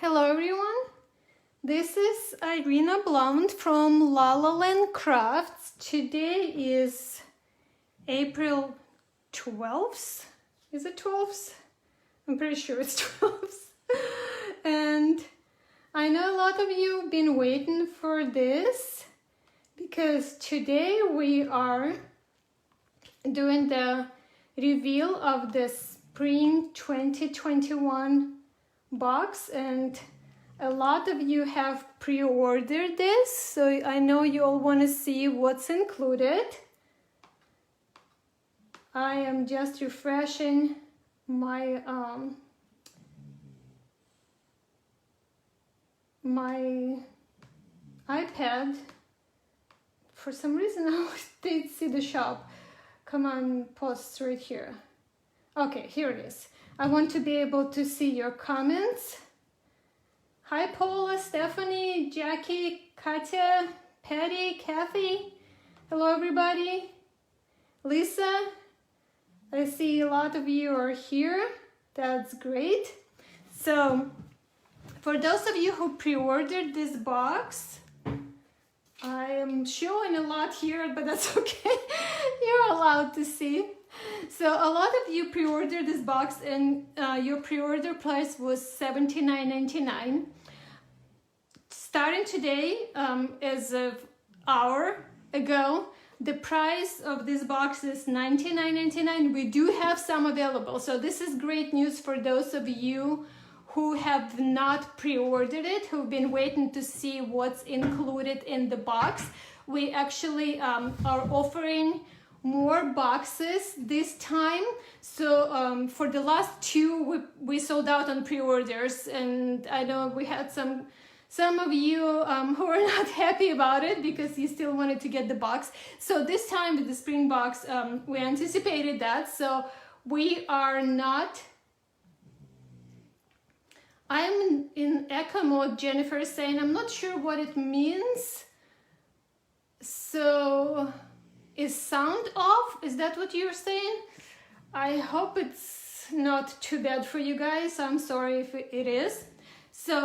Hello everyone, this is Irina Blount from lalalandcrafts. Today is April 12th. Is it 12th? I'm pretty sure it's 12th. And I know a lot of you have been waiting for this because today we are doing the reveal of the Spring 2021 box, and a lot of you have pre-ordered this, so I know you all want to see what's included. I am just refreshing my my iPad. For some reason I didn't see the shop. Come on, post right here. Okay, here it is. I want to be able to see your comments. Hi Paula, Stephanie, Jackie, Katya, Patty, Kathy. Hello everybody. Lisa, I see a lot of you are here. That's great. So, for those of you who pre-ordered this box, I am showing a lot here, but that's okay. You're allowed to see. So a lot of you pre-ordered this box, and your pre-order price was $79.99. Starting today, as of an hour ago, the price of this box is $99.99. We do have some available, so this is great news for those of you who have not pre-ordered it, who've been waiting to see what's included in the box. We actually are offering more boxes this time. So for the last two, we sold out on pre-orders, and I know we had some of you who are not happy about it because you still wanted to get the box. So this time with the spring box, we anticipated that. So we are not... I'm in echo mode, Jennifer is saying. I'm not sure what it means. So... is sound off? Is that what you're saying? I hope it's not too bad for you guys. I'm sorry if it is. So,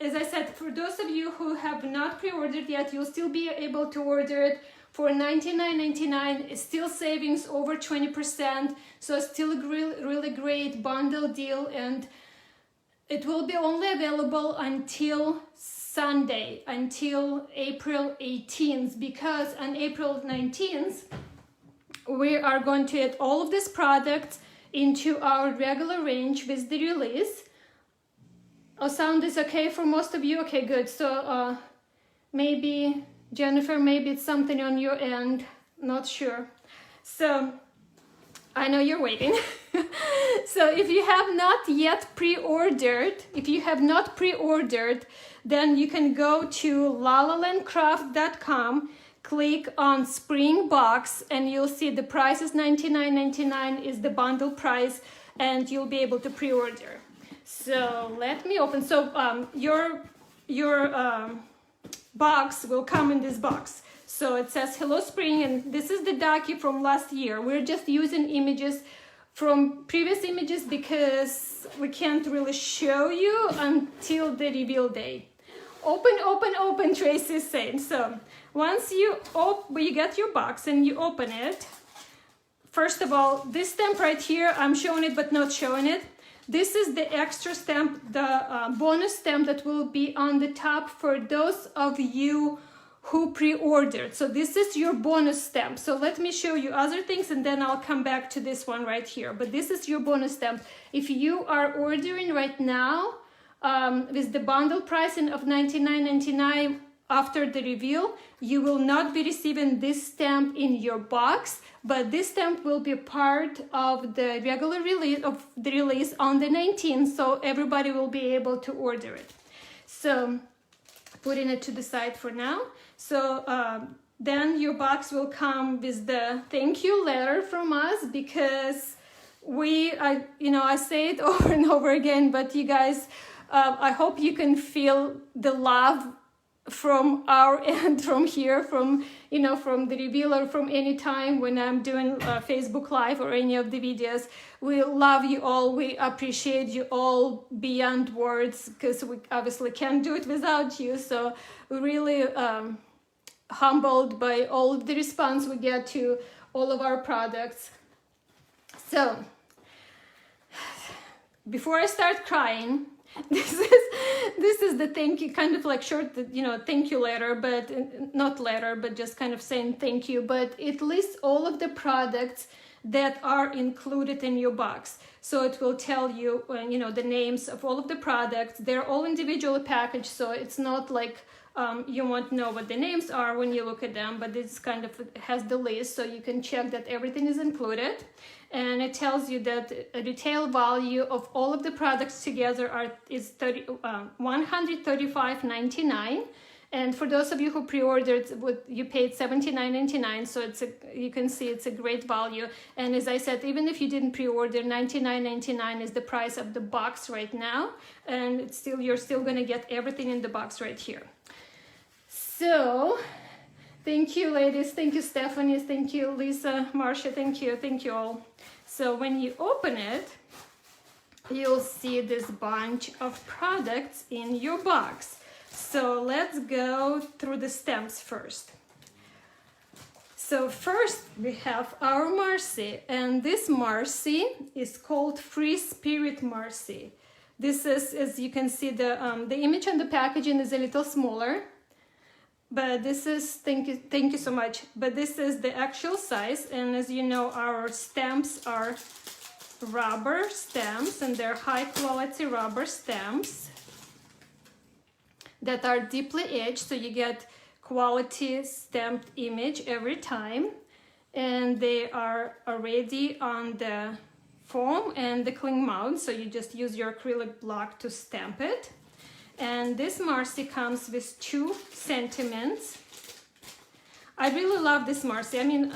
as I said, for those of you who have not pre-ordered yet, you'll still be able to order it for $99.99. It's still savings over 20%. So still a really great bundle deal, and it will be only available until Sunday, until April 18th, because on April 19th we are going to add all of these products into our regular range with the release. Oh, sound is okay for most of you? Okay, good. So maybe Jennifer, maybe it's something on your end, not sure. So I know you're waiting. So if you have not yet pre-ordered, then you can go to lalalandcraft.com, click on Spring Box, and you'll see the price is $99.99 is the bundle price, and you'll be able to pre-order. So let me open. So your box will come in this box. So it says Hello Spring, and this is the docu from last year. We're just using images from previous images because we can't really show you until the reveal day. Open, open, open, Tracy is saying. So once you get your box and you open it, first of all, this stamp right here, I'm showing it but not showing it. This is the extra stamp, the bonus stamp that will be on the top for those of you who pre-ordered. So this is your bonus stamp. So let me show you other things, and then I'll come back to this one right here. But this is your bonus stamp. If you are ordering right now with the bundle pricing of $99.99 after the reveal, you will not be receiving this stamp in your box, but this stamp will be part of the regular release on the 19th, so everybody will be able to order it. So putting it to the side for now. So then your box will come with the thank you letter from us, because I say it over and over again, but you guys, I hope you can feel the love from our end, from here, from, you know, from the reveal, or from any time when I'm doing Facebook Live or any of the videos. We love you all. We appreciate you all beyond words, because we obviously can't do it without you. So we're really humbled by all the response we get to all of our products. So before I start crying, this is the thank you, kind of like short, you know, thank you letter, but not letter, but just kind of saying thank you. But it lists all of the products that are included in your box. So it will tell you, you know, the names of all of the products. They're all individually packaged, so it's not like you won't know what the names are when you look at them, but it's kind of has the list, so you can check that everything is included. And it tells you that a retail value of all of the products together is $135.99. And for those of you who pre-ordered, you paid $79.99, so you can see it's a great value. And as I said, even if you didn't pre-order, $99.99 is the price of the box right now, and you're still going to get everything in the box right here. So thank you, ladies. Thank you, Stephanie. Thank you, Lisa, Marcia. Thank you all. So when you open it, you'll see this bunch of products in your box. So let's go through the stamps first. So first we have our Marci, and this Marci is called Free Spirit Marci. This is, as you can see, the image on the packaging is a little smaller, but this is, thank you so much, but this is the actual size. And as you know, our stamps are rubber stamps, and they're high quality rubber stamps that are deeply edged, so you get quality stamped image every time. And they are already on the foam and the cling mount, so you just use your acrylic block to stamp it. And this Marci comes with 2 sentiments. I really love this Marci. I mean,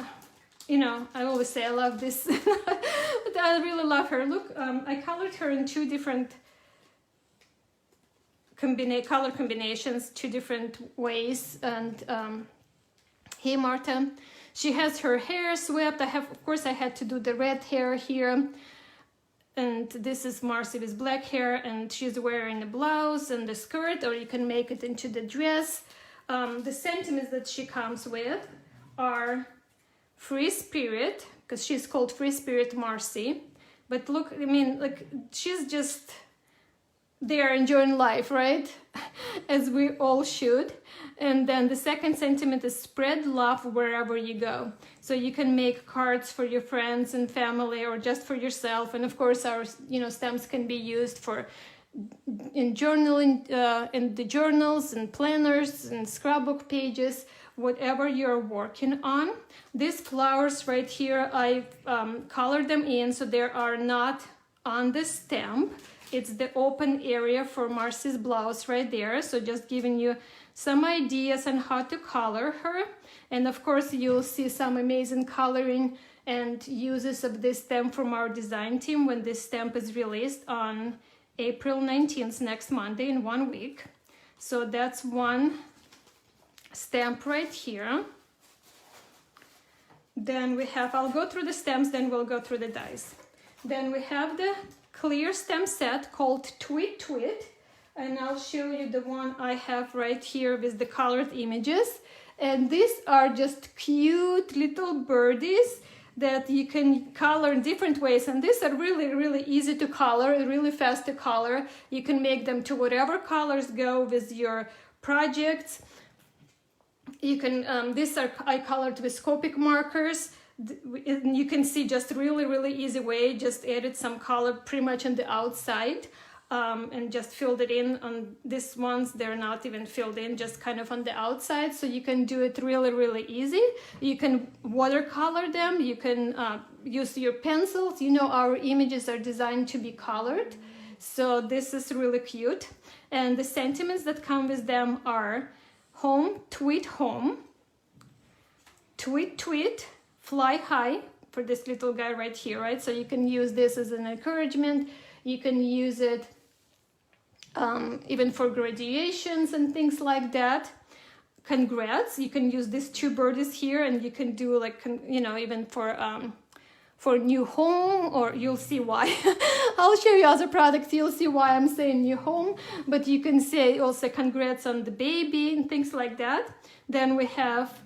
you know, I always say I love this, but I really love her. Look, I colored her in 2 different color combinations, 2 different ways. And hey, Marta, she has her hair swept. Of course, I had to do the red hair here. And this is Marci with black hair, and she's wearing a blouse and the skirt, or you can make it into the dress. The sentiments that she comes with are Free Spirit, because she's called Free Spirit Marci. But look, I mean, like, she's just there enjoying life, right? As we all should. And then the second sentiment is spread love wherever you go. So you can make cards for your friends and family, or just for yourself. And of course, our, you know, stamps can be used for in journaling, in the journals and planners and scrapbook pages, whatever you're working on. These flowers right here, I colored them in, so they are not on the stamp. It's the open area for Marci's blouse right there. So just giving you some ideas on how to color her. And of course, you'll see some amazing coloring and uses of this stamp from our design team when this stamp is released on April 19th, next Monday, in 1 week. So that's one stamp right here. Then we have, I'll go through the stamps, then we'll go through the dies. Then we have the clear stamp set called Tweet Tweet, and I'll show you the one I have right here with the colored images. And these are just cute little birdies that you can color in different ways, and these are really easy to color, really fast to color. You can make them to whatever colors go with your projects. You can these are I colored with Copic markers. You can see just really easy way. Just added some color pretty much on the outside, and just filled it in. On these ones, they're not even filled in, just kind of on the outside. So you can do it really easy. You can watercolor them. You can use your pencils. You know, our images are designed to be colored, so this is really cute. And the sentiments that come with them are home, tweet, tweet, fly high, for this little guy right here, right? So you can use this as an encouragement. You can use it even for graduations and things like that. congrats. You can use these 2 birdies here, and you can do like, you know, even for new home, or you'll see why. I'll show you other products, you'll see why I'm saying new home, but you can say also congrats on the baby and things like that. Then we have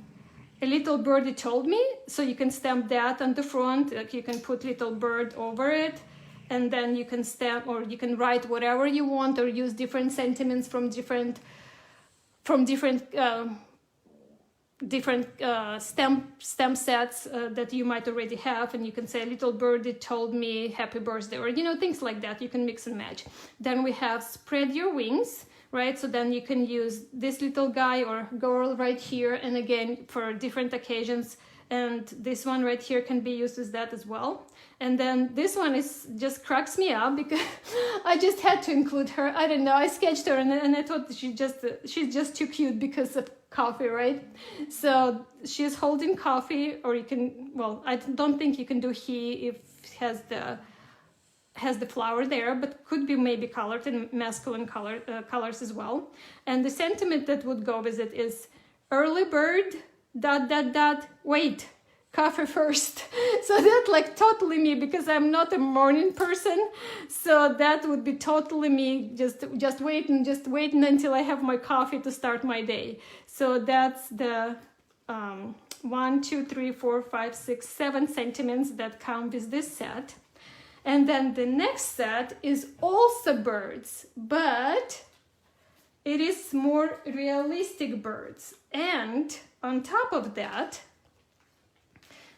a little birdie told me, so you can stamp that on the front, like you can put little bird over it, and then you can stamp, or you can write whatever you want, or use different sentiments from different stamp sets that you might already have, and you can say little birdie told me happy birthday, or you know, things like that. You can mix and match. Then we have spread your wings, right? So then you can use this little guy or girl right here, and again for different occasions, and this one right here can be used as that as well. And then this one is just cracks me up because I just had to include her. I don't know, I sketched her and I thought she's just too cute because of coffee, right? So she's holding coffee, or you can, well, I don't think you can do he if it has the flower there, but could be maybe colored in masculine colors as well. And the sentiment that would go with it is early bird ... wait, coffee first. So that's like totally me, because I'm not a morning person. So that would be totally me, just waiting until I have my coffee to start my day. So that's the 1, 2, 3, 4, 5, 6, 7 sentiments that come with this set. And then the next set is also birds, but it is more realistic birds. And on top of that,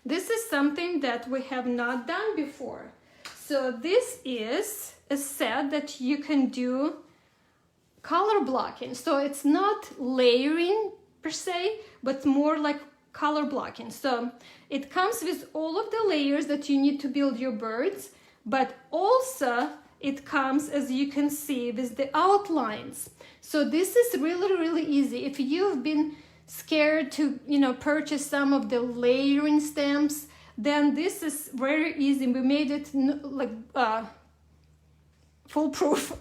this is something that we have not done before. So this is a set that you can do color blocking. So it's not layering per se, but more like color blocking. So it comes with all of the layers that you need to build your birds, but also it comes, as you can see, with the outlines. So this is really, really easy. If you've been scared to, you know, purchase some of the layering stamps, then this is very easy. We made it like foolproof.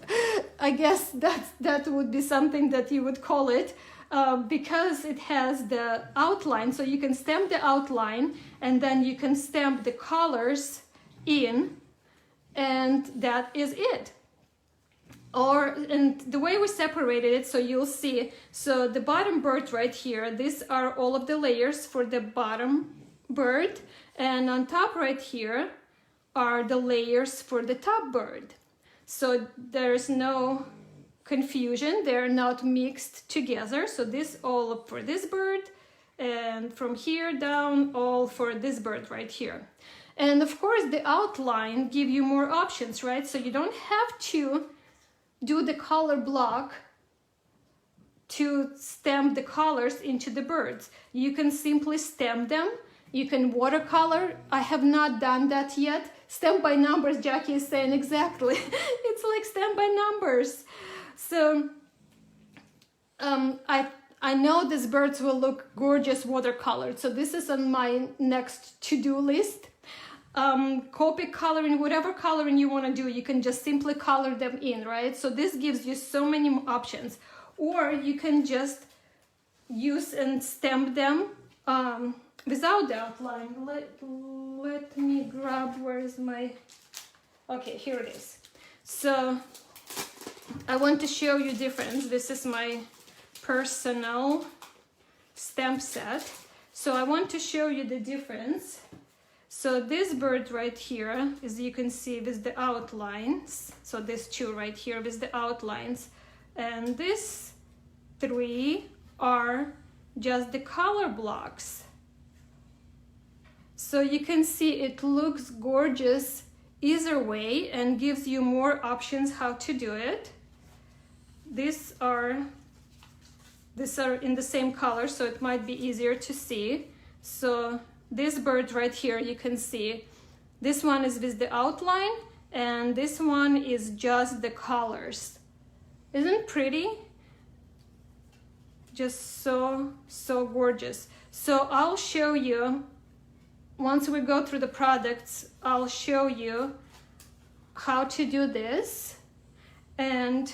I guess that would be something that you would call it, because it has the outline. So you can stamp the outline, and then you can stamp the colors in, and that is it. And the way we separated it, so you'll see, so the bottom bird right here, these are all of the layers for the bottom bird, and on top right here are the layers for the top bird. So there's no confusion, they're not mixed together. So this all for this bird, and from here down all for this bird right here. And of course the outline give you more options, right? So you don't have to do the color block to stamp the colors into the birds. You can simply stamp them. You can watercolor. I have not done that yet. Stamp by numbers, Jackie is saying exactly. It's like stamp by numbers. So I know these birds will look gorgeous watercolored. So this is on my next to-do list. Copic coloring, whatever coloring you want to do, you can just simply color them in, right? So this gives you so many options. Or you can just use and stamp them without the outline. Let me grab, where is my, okay, here it is. So I want to show you difference. This is my personal stamp set. So I want to show you the difference. So this bird right here, as you can see, with the outlines. So this 2 right here with the outlines. And this 3 are just the color blocks. So you can see it looks gorgeous either way and gives you more options how to do it. These are in the same color, so it might be easier to see. So this bird right here, you can see this one is with the outline and this one is just the colors. Isn't it pretty? Just so gorgeous. So I'll show you, once we go through the products, I'll show you how to do this. And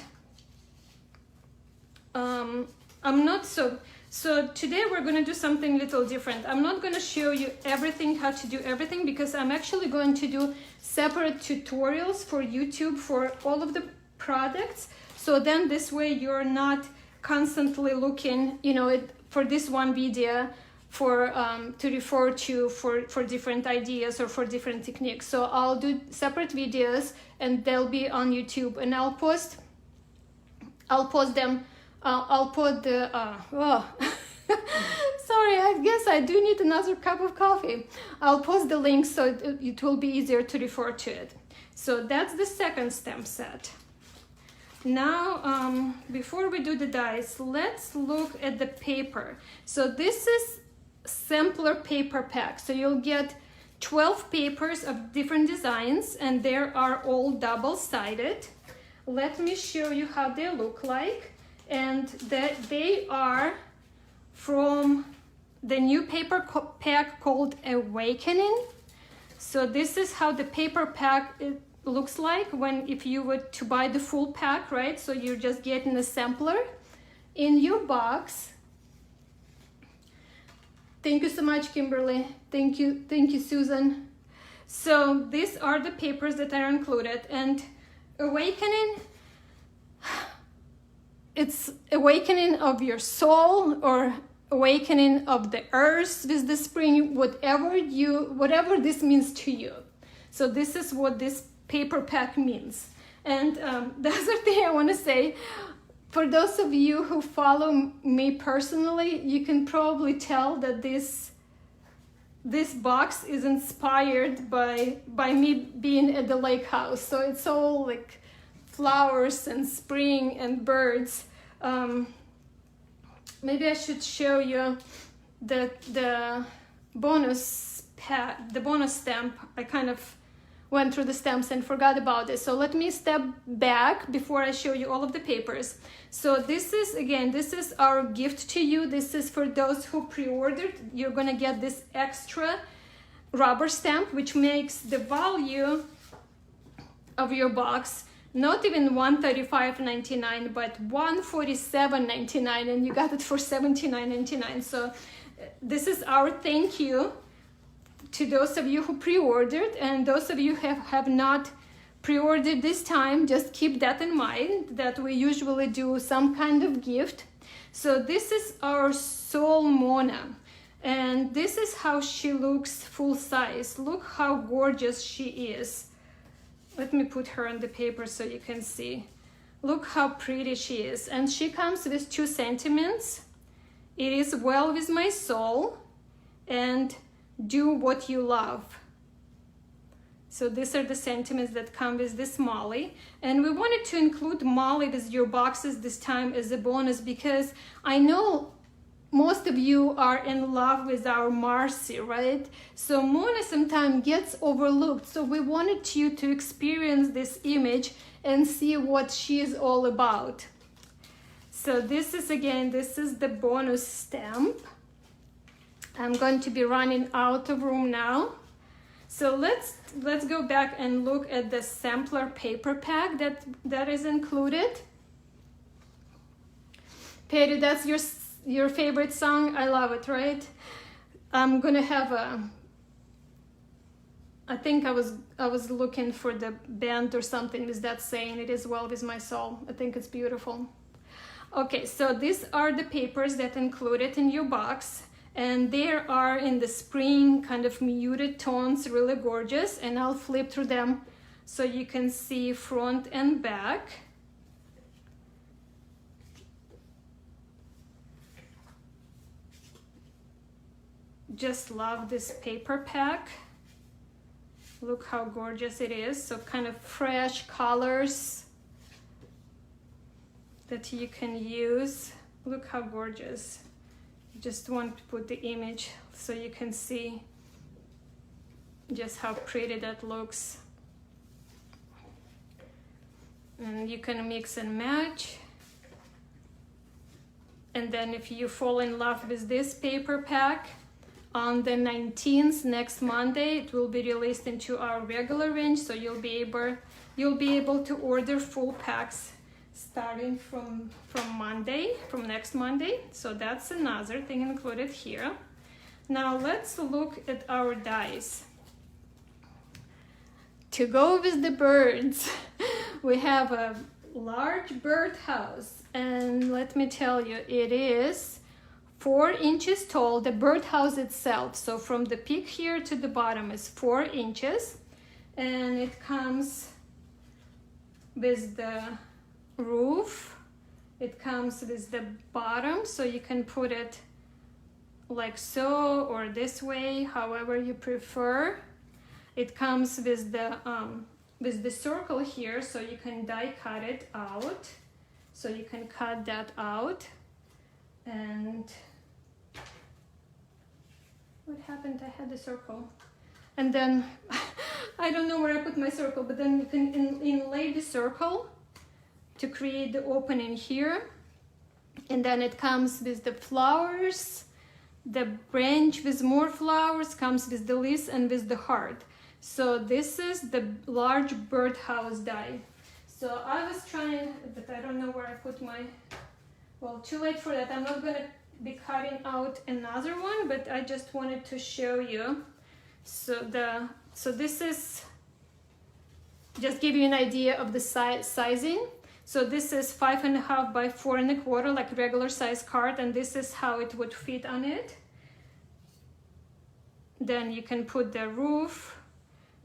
I'm not so So today we're going to do something a little different. I'm not going to show you everything, how to do everything, because I'm actually going to do separate tutorials for YouTube for all of the products. So then this way you're not constantly looking, you know, for this one video for to refer to for different ideas or for different techniques. So I'll do separate videos and they'll be on YouTube, and I'll post them. I'll put the sorry, I guess I do need another cup of coffee. I'll post the link so it will be easier to refer to it. So that's the second stamp set. Now, before we do the dies, let's look at the paper. So this is sampler paper pack. So you'll get 12 papers of different designs, and they are all double-sided. Let me show you how they look like. And that they are from the new paper pack called Awakening. So this is how the paper pack looks like if you were to buy the full pack, right? So you're just getting a sampler in your box. Thank you so much, Kimberly. Thank you, Susan. So these are the papers that are included, and Awakening, it's awakening of your soul or awakening of the earth with the spring, whatever this means to you. So this is what this paper pack means. And the other thing I want to say, for those of you who follow me personally, you can probably tell that this box is inspired by me being at the lake house. So it's all like flowers and spring and birds. Maybe I should show you the bonus stamp. I kind of went through the stamps and forgot about it. So let me step back before I show you all of the papers. So this is our gift to you. This is for those who pre-ordered. You're gonna get this extra rubber stamp, which makes the value of your box not even $135.99, but $147.99, and you got it for $79.99. So this is our thank you to those of you who pre-ordered, and those of you who have not pre-ordered this time, just keep that in mind, that we usually do some kind of gift. So this is our Soul Mona, and this is how she looks full size. Look how gorgeous she is. Let me put her on the paper so you can see. Look how pretty she is. And she comes with 2 sentiments. It is well with my soul, and do what you love. So these are the sentiments that come with this Molly. And we wanted to include Molly with your boxes this time as a bonus, because I know most of you are in love with our Marci, right? So Mona sometimes gets overlooked. So we wanted you to experience this image and see what she is all about. So this is the bonus stamp. I'm going to be running out of room now. So let's go back and look at the sampler paper pack that is included. Patty, that's your favorite song? I love it, right? I'm gonna have I think I was looking for the band or something with that saying, it is well with my soul. I think it's beautiful. Okay, so these are the papers that included in your box, and they are in the spring kind of muted tones, really gorgeous, and I'll flip through them so you can see front and back. Just love this paper pack. Look how gorgeous it is. So kind of fresh colors that you can use. Look how gorgeous. Just want to put the image so you can see just how pretty that looks. And you can mix and match. And then if you fall in love with this paper pack, on the 19th, next Monday, it will be released into our regular range, so you'll be able to order full packs starting from Monday, from next Monday. So that's another thing included here. Now let's look at our dies. To go with the birds, we have a large birdhouse, and let me tell you, it is 4 inches tall, the birdhouse itself. So from the peak here to the bottom is 4 inches, and it comes with the roof, it comes with the bottom, so you can put it like so or this way, however you prefer. It comes with the circle here, so you can die cut it out. So you can cut that out. And what happened? I had the circle, and then I don't know where I put my circle, but then you can inlay the circle to create the opening here. And then it comes with the flowers. The branch with more flowers comes with the leaves and with the heart. So this is the large birdhouse die. So I was trying, but I don't know where I put my, well, too late for that. I'm not gonna be cutting out another one, but I just wanted to show you. So this is, just give you an idea of the sizing. So this is 5.5 by 4.25, like regular size card, and this is how it would fit on it. Then you can put the roof.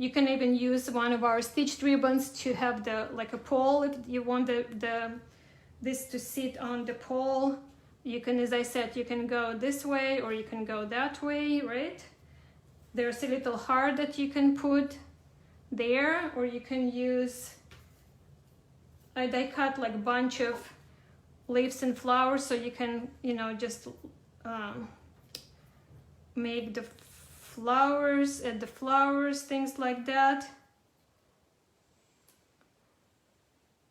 You can even use one of our stitched ribbons to have the, like a pole, if you want this to sit on the pole. You can, as I said, you can go this way or you can go that way, right? There's a little heart that you can put there, or you can use, I die cut like a bunch of leaves and flowers, so you can, you know, just make the flowers, add the flowers, things like that.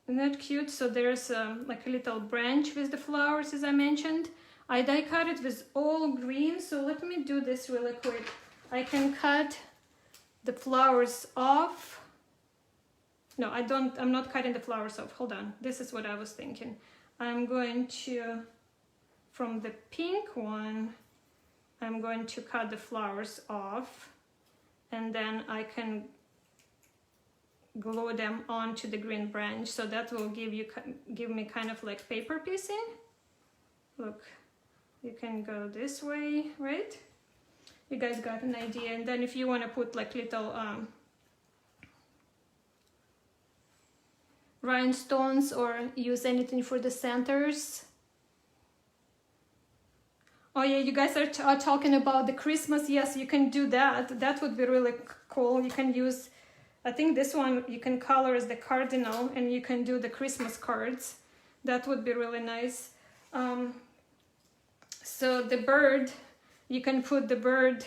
Isn't that cute? So there's like a little branch with the flowers, as I mentioned. I die cut it with all green, so let me do this really quick. I can cut the flowers off. No, I'm not cutting the flowers off. Hold on. This is what I was thinking. I'm going to, from the pink one, I'm going to cut the flowers off, and then I can glue them onto the green branch. So that will give me kind of like paper piecing. Look, you can go this way, right? You guys got an idea. And then if you want to put like little rhinestones or use anything for the centers. Oh yeah, you guys are talking about the Christmas. Yes, you can do that. That would be really cool. You can use, I think this one you can color as the cardinal, and you can do the Christmas cards. That would be really nice. So the bird, you can put the bird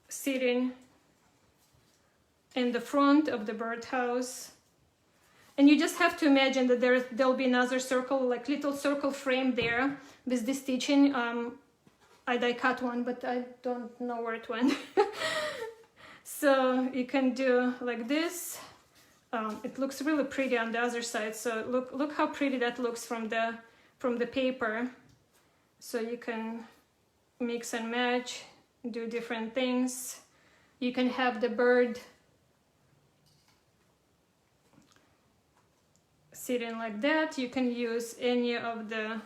sitting in the front of the birdhouse. And you just have to imagine that there'll be another circle, like little circle frame there with the stitching. I die cut one, but I don't know where it went. So you can do like this. It looks really pretty on the other side. So look how pretty that looks from the paper. So you can mix and match, do different things. You can have the bird sitting like that. You can use any of the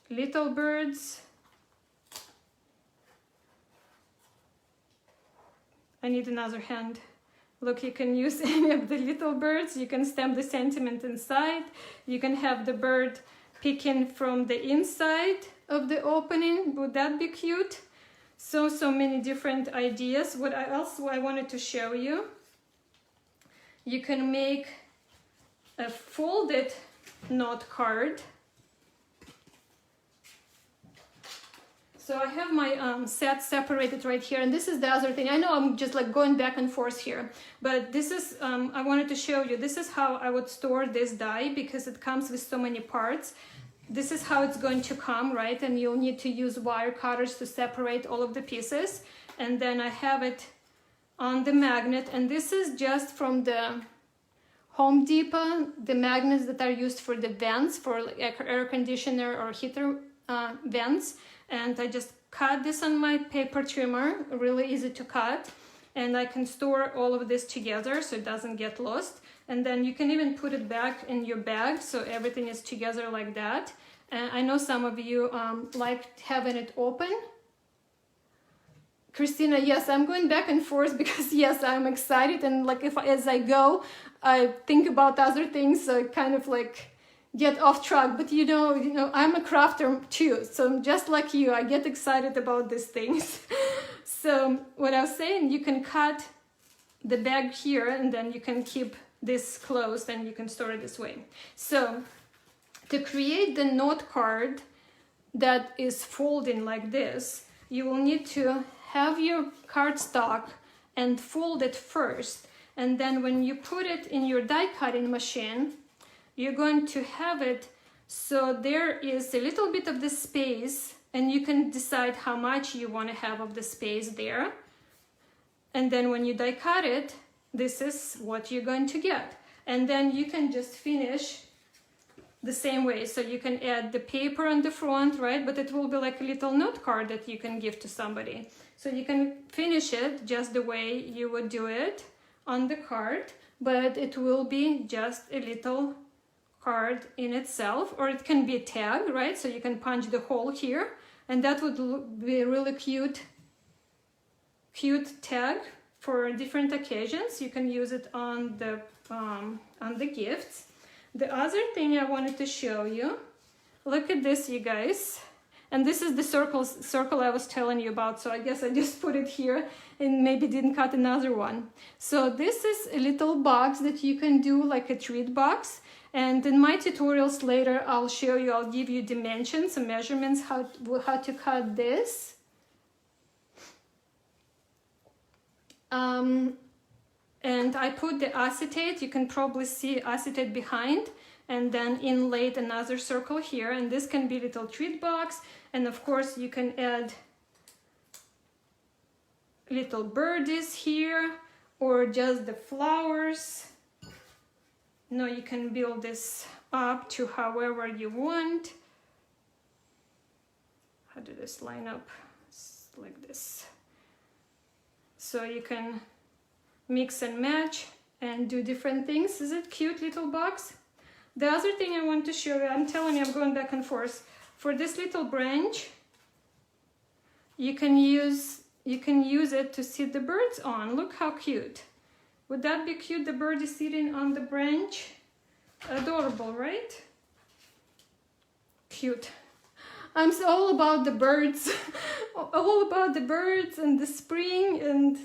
little birds. I need another hand. Look, you can use any of the little birds. You can stamp the sentiment inside. You can have the bird peeking from the inside of the opening. Would that be cute? So many different ideas. What else I wanted to show you? You can make a folded note card. So I have my set separated right here, and this is the other thing. I know I'm just like going back and forth here, but this is, I wanted to show you, this is how I would store this die, because it comes with so many parts. This is how it's going to come, right? And you'll need to use wire cutters to separate all of the pieces. And then I have it on the magnet, and this is just from the Home Depot, the magnets that are used for the vents, for like air conditioner or heater vents. And I just cut this on my paper trimmer, really easy to cut. And I can store all of this together so it doesn't get lost. And then you can even put it back in your bag so everything is together like that. And I know some of you like having it open. Christina, yes, I'm going back and forth because yes, I'm excited, and like as I go, I think about other things, so I kind of like get off track. But you know, I'm a crafter too, so just like you, I get excited about these things. So what I was saying, you can cut the bag here, and then you can keep this closed, and you can store it this way. So to create the note card that is folding like this, you will need to have your cardstock and fold it first, and then when you put it in your die cutting machine, you're going to have it so there is a little bit of the space, and you can decide how much you want to have of the space there. And then when you die cut it, this is what you're going to get. And then you can just finish the same way. So you can add the paper on the front, right? But it will be like a little note card that you can give to somebody. So you can finish it just the way you would do it on the card, but it will be just a little card in itself, or it can be a tag, right? So you can punch the hole here, and that would be a really cute tag for different occasions. You can use it on the gifts. The other thing I wanted to show you, look at this, you guys. And this is the circle I was telling you about, so I guess I just put it here and maybe didn't cut another one. So this is a little box that you can do like a treat box. And in my tutorials later, I'll show you, I'll give you dimensions and measurements, how to cut this. And I put the acetate, you can probably see acetate behind, and then inlaid another circle here, and this can be a little treat box. And of course you can add little birdies here, or just the flowers. No, you can build this up to however you want. How do this line up? It's like this. So you can mix and match and do different things. Is it cute little box? The other thing I want to show you, I'm telling you, I'm going back and forth. For this little branch, you can use it to sit the birds on. Look how cute. Would that be cute? The bird is sitting on the branch. Adorable, right? Cute. I'm so all about the birds. All about the birds and the spring and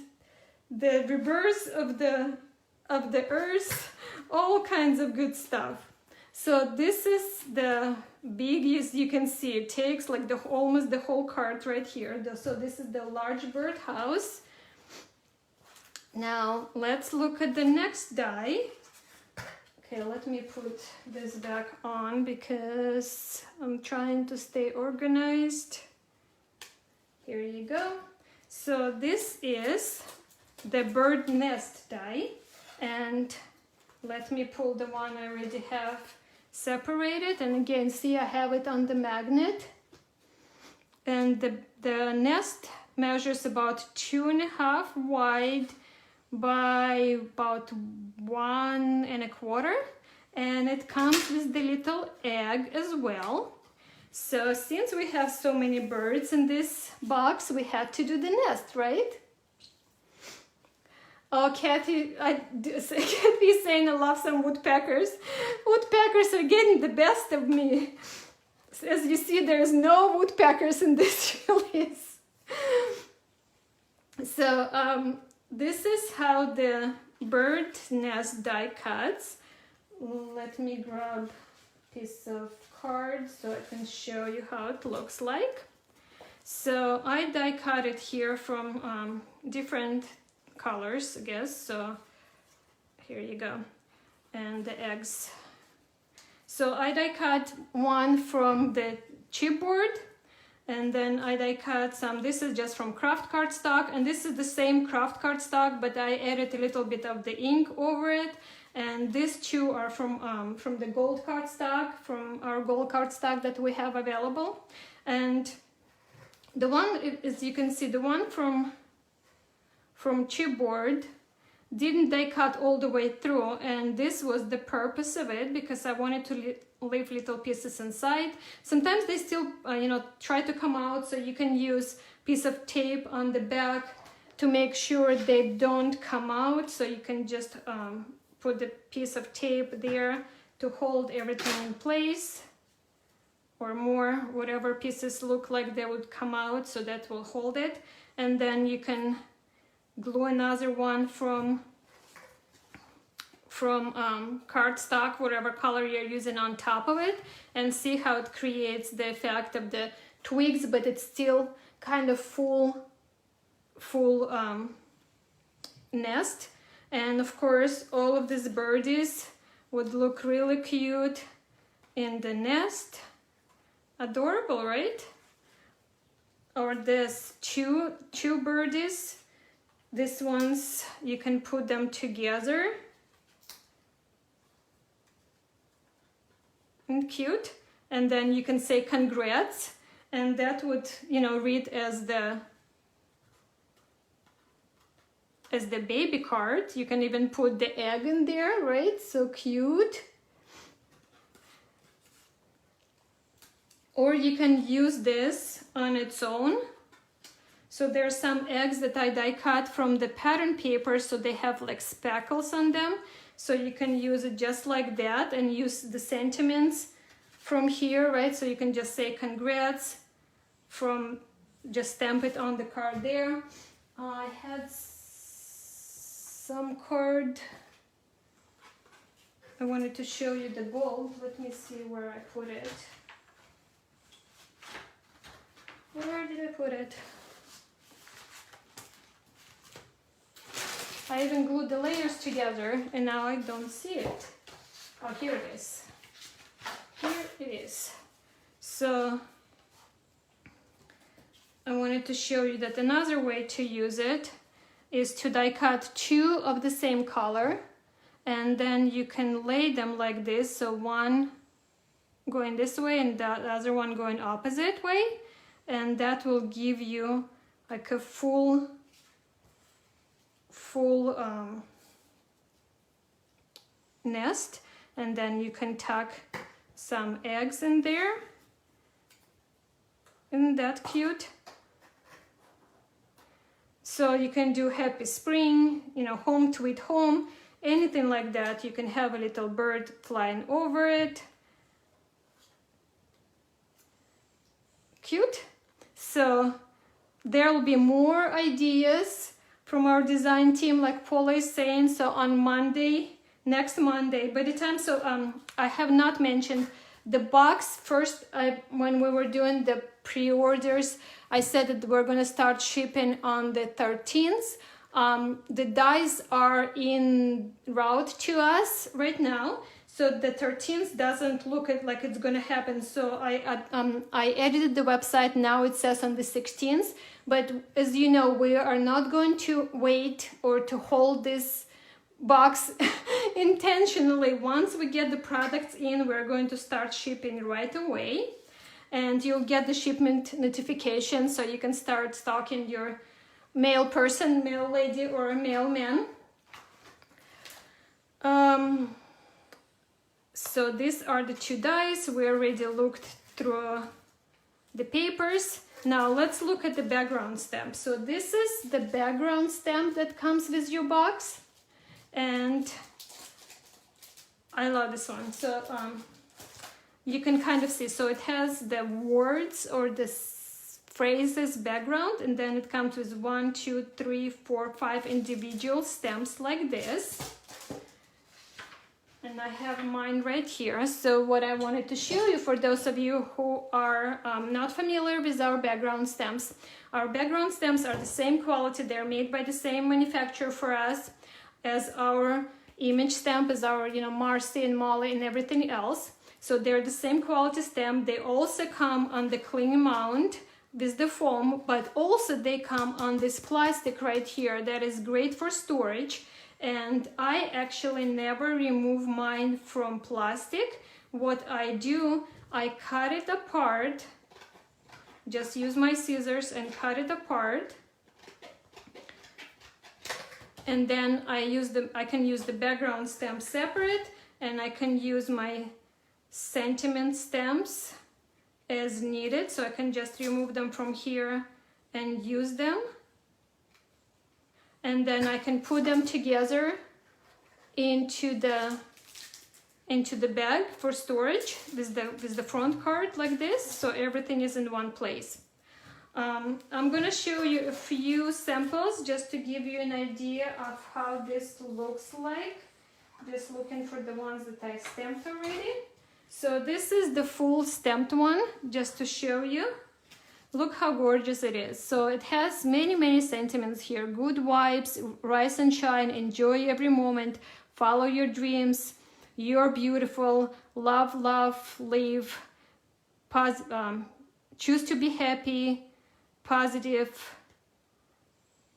the rebirth of the earth. All kinds of good stuff. So this is the big, as you can see, it takes like almost the whole card right here. So this is the large birdhouse. Now let's look at the next die. Okay, let me put this back on because I'm trying to stay organized. Here you go. So this is the bird nest die, and let me pull the one I already have separated, and again, see, I have it on the magnet, and the nest measures about 2.5 wide by about 1.25, and it comes with the little egg as well. So since we have so many birds in this box, we had to do the nest, right? Oh, Kathy's saying I love some woodpeckers. Woodpeckers are getting the best of me. As you see, there's no woodpeckers in this release. So this is how the bird nest die cuts. Let me grab a piece of card so I can show you how it looks like. So I die cut it here from different colors, I guess. So here you go, and the eggs. So I die cut one from the chipboard, and then I die cut some. This is just from craft cardstock, and this is the same craft cardstock, but I added a little bit of the ink over it, and these two are from the gold cardstock, from our gold cardstock that we have available. And the one, as you can see, the one from chipboard didn't die cut all the way through, and this was the purpose of it, because I wanted to leave little pieces inside. Sometimes they still try to come out, so you can use piece of tape on the back to make sure they don't come out. So you can just put the piece of tape there to hold everything in place, or more, whatever pieces look like they would come out, so that will hold it. And then you can glue another one from cardstock, whatever color you're using, on top of it, and see how it creates the effect of the twigs, but it's still kind of full nest. And of course all of these birdies would look really cute in the nest. Adorable, right? Or this two birdies, these ones, you can put them together and cute, and then you can say congrats, and that would read as the baby card. You can even put the egg in there, right? So cute. Or you can use this on its own. So there are some eggs that I die cut from the pattern paper, so they have like speckles on them. So you can use it just like that and use the sentiments from here, right? So you can just say congrats, just stamp it on the card there. I had some card. I wanted to show you the gold. Let me see where I put it. Where did I put it? I even glued the layers together, and now I don't see it. Oh, here it is. Here it is. So I wanted to show you that another way to use it is to die cut two of the same color, and then you can lay them like this, so one going this way and the other one going opposite way, and that will give you like a full nest. And then you can tuck some eggs in there. Isn't that cute? So you can do happy spring, home sweet home, anything like that. You can have a little bird flying over it. Cute. So there will be more ideas from our design team, like Paula is saying. So on Monday, next Monday, by the time, I have not mentioned the box. First, when we were doing the pre-orders, I said that we're going to start shipping on the 13th. The dies are en route to us right now, so the 13th doesn't look like it's going to happen. So I edited the website. Now it says on the 16th, but as you know, we are not going to wait or to hold this box intentionally. Once we get the products in, we're going to start shipping right away, and you'll get the shipment notification, so you can start stocking your mail person, mail lady, or a mailman. So these are the two dies. We already looked through the papers. Now let's look at the background stamp. So this is the background stamp that comes with your box, and I love this one. So you can kind of see, so it has the words or the phrases background, and then it comes with 1, 2, 3, 4, 5 individual stamps like this. And I have mine right here. So what I wanted to show you, for those of you who are not familiar with our background stamps, our background stamps are the same quality. They're made by the same manufacturer for us as our image stamp, as our Marci and Molly and everything else. So they're the same quality stamp. They also come on the cling mount with the foam, but also they come on this plastic right here that is great for storage. And I actually never remove mine from plastic. What I do, I cut it apart, just use my scissors and cut it apart. And then I can use the background stamp separate, and I can use my sentiment stamps as needed. So I can just remove them from here and use them. And then I can put them together into the bag for storage with the front card like this, so everything is in one place. I'm gonna show you a few samples just to give you an idea of how this looks like. Just looking for the ones that I stamped already. So this is the full stamped one, just to show you. Look how gorgeous it is. So it has many sentiments here. Good vibes, rise and shine, enjoy every moment, follow your dreams, you're beautiful, love, live, choose to be happy, positive.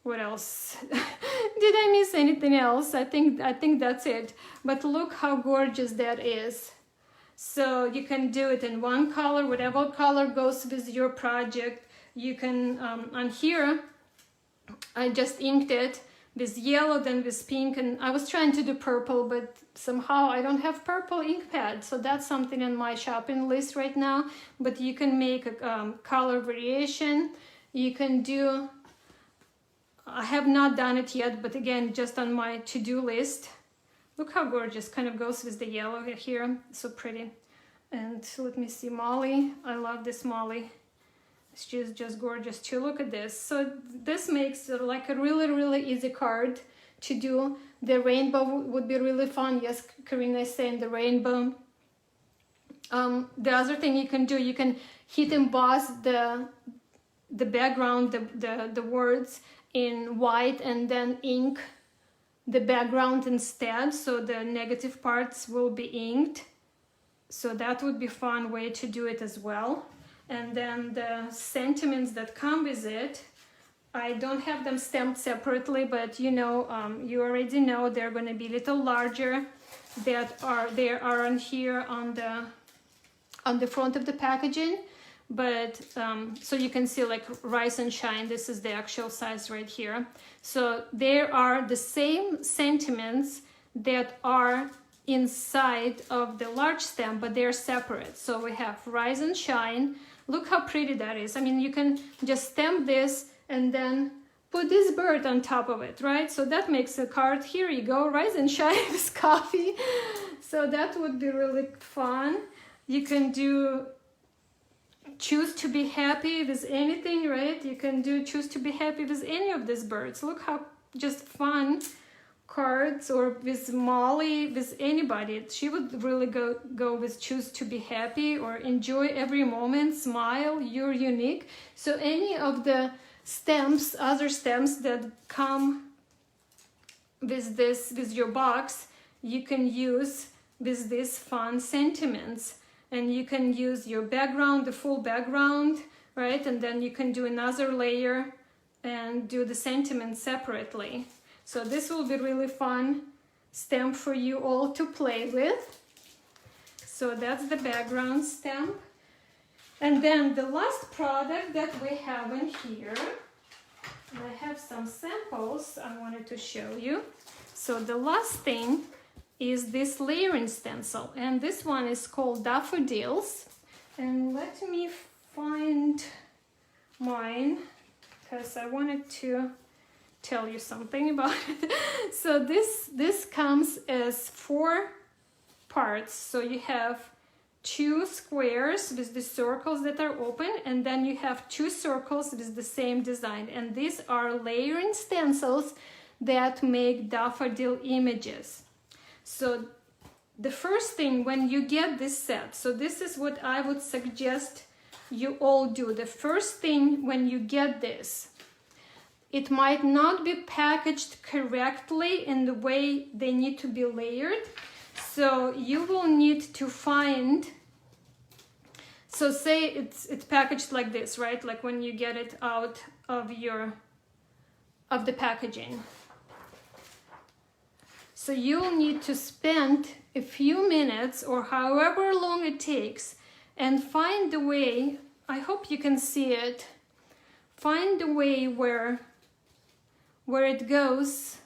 What else? Did I miss anything else? I think that's it. But look how gorgeous that is. So you can do it in one color, whatever color goes with your project. You can, on here, I just inked it with yellow, then with pink, and I was trying to do purple, but somehow I don't have purple ink pad. So that's something in my shopping list right now. But you can make a color variation. You can do, I have not done it yet, but again, just on my to-do list. Look how gorgeous, kind of goes with the yellow here, so pretty. And let me see, Molly, I love this Molly. She's just gorgeous too, look at this. So this makes it like a really easy card to do. The rainbow would be really fun. Yes, Karina is saying the rainbow. The other thing you can do, you can hit emboss the background, the words in white, and then ink the background instead, so the negative parts will be inked. So that would be a fun way to do it as well. And then the sentiments that come with it, I don't have them stamped separately, but you know, you already know they're going to be a little larger. They are on here on the front of the packaging. But so you can see like rise and shine, this is the actual size right here. So there are the same sentiments that are inside of the large stamp, but they're separate. So we have rise and shine. Look how pretty that is. I mean, you can just stamp this and then put this bird on top of it, right? So that makes a card. Here you go, rise and shine with coffee. So that would be really fun. You can do choose to be happy with anything, right? You can do choose to be happy with any of these birds. Look how just fun cards, or with Molly, with anybody. She would really go with choose to be happy, or enjoy every moment, smile, you're unique. So any of the stamps, other stamps that come with your box, you can use with these fun sentiments. And you can use your background, the full background, right? And then you can do another layer and do the sentiment separately. So this will be really fun stamp for you all to play with. So that's the background stamp. And then the last product that we have in here, and I have some samples I wanted to show you. So the last thing is this layering stencil, and this one is called Daffodils. And let me find mine, because I wanted to tell you something about it. So this comes as 4 parts. So you have 2 squares with the circles that are open, and then you have 2 circles with the same design. And these are layering stencils that make daffodil images. So the first thing when you get this set, so this is what I would suggest you all do. The first thing when you get this, it might not be packaged correctly in the way they need to be layered. So you will need to find, so say it's packaged like this, right? Like when you get it out of the packaging. So you'll need to spend a few minutes or however long it takes and find the way, I hope you can see it, find the way where it goes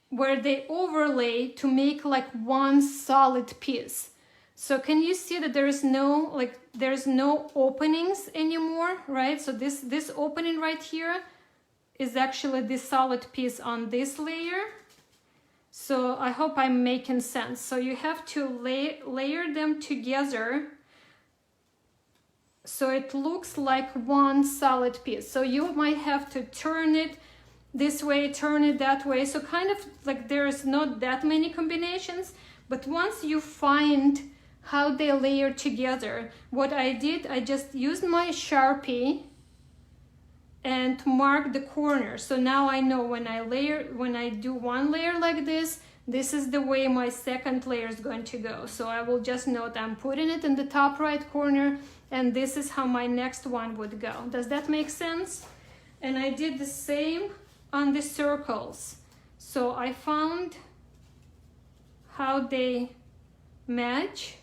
where they overlay to make like one solid piece. So can you see that there's no openings anymore, right? So this opening right here is actually the solid piece on this layer. So I hope I'm making sense. So you have to layer them together so it looks like one solid piece. So you might have to turn it this way, turn it that way. So kind of like there's not that many combinations, but once you find how they layer together, what I did, I just used my Sharpie and mark the corner. So now I know when I do one layer like this is the way my second layer is going to go. So I will just note I'm putting it in the top right corner, and this is how my next one would go. Does that make sense? And I did the same on the circles. So I found how they match.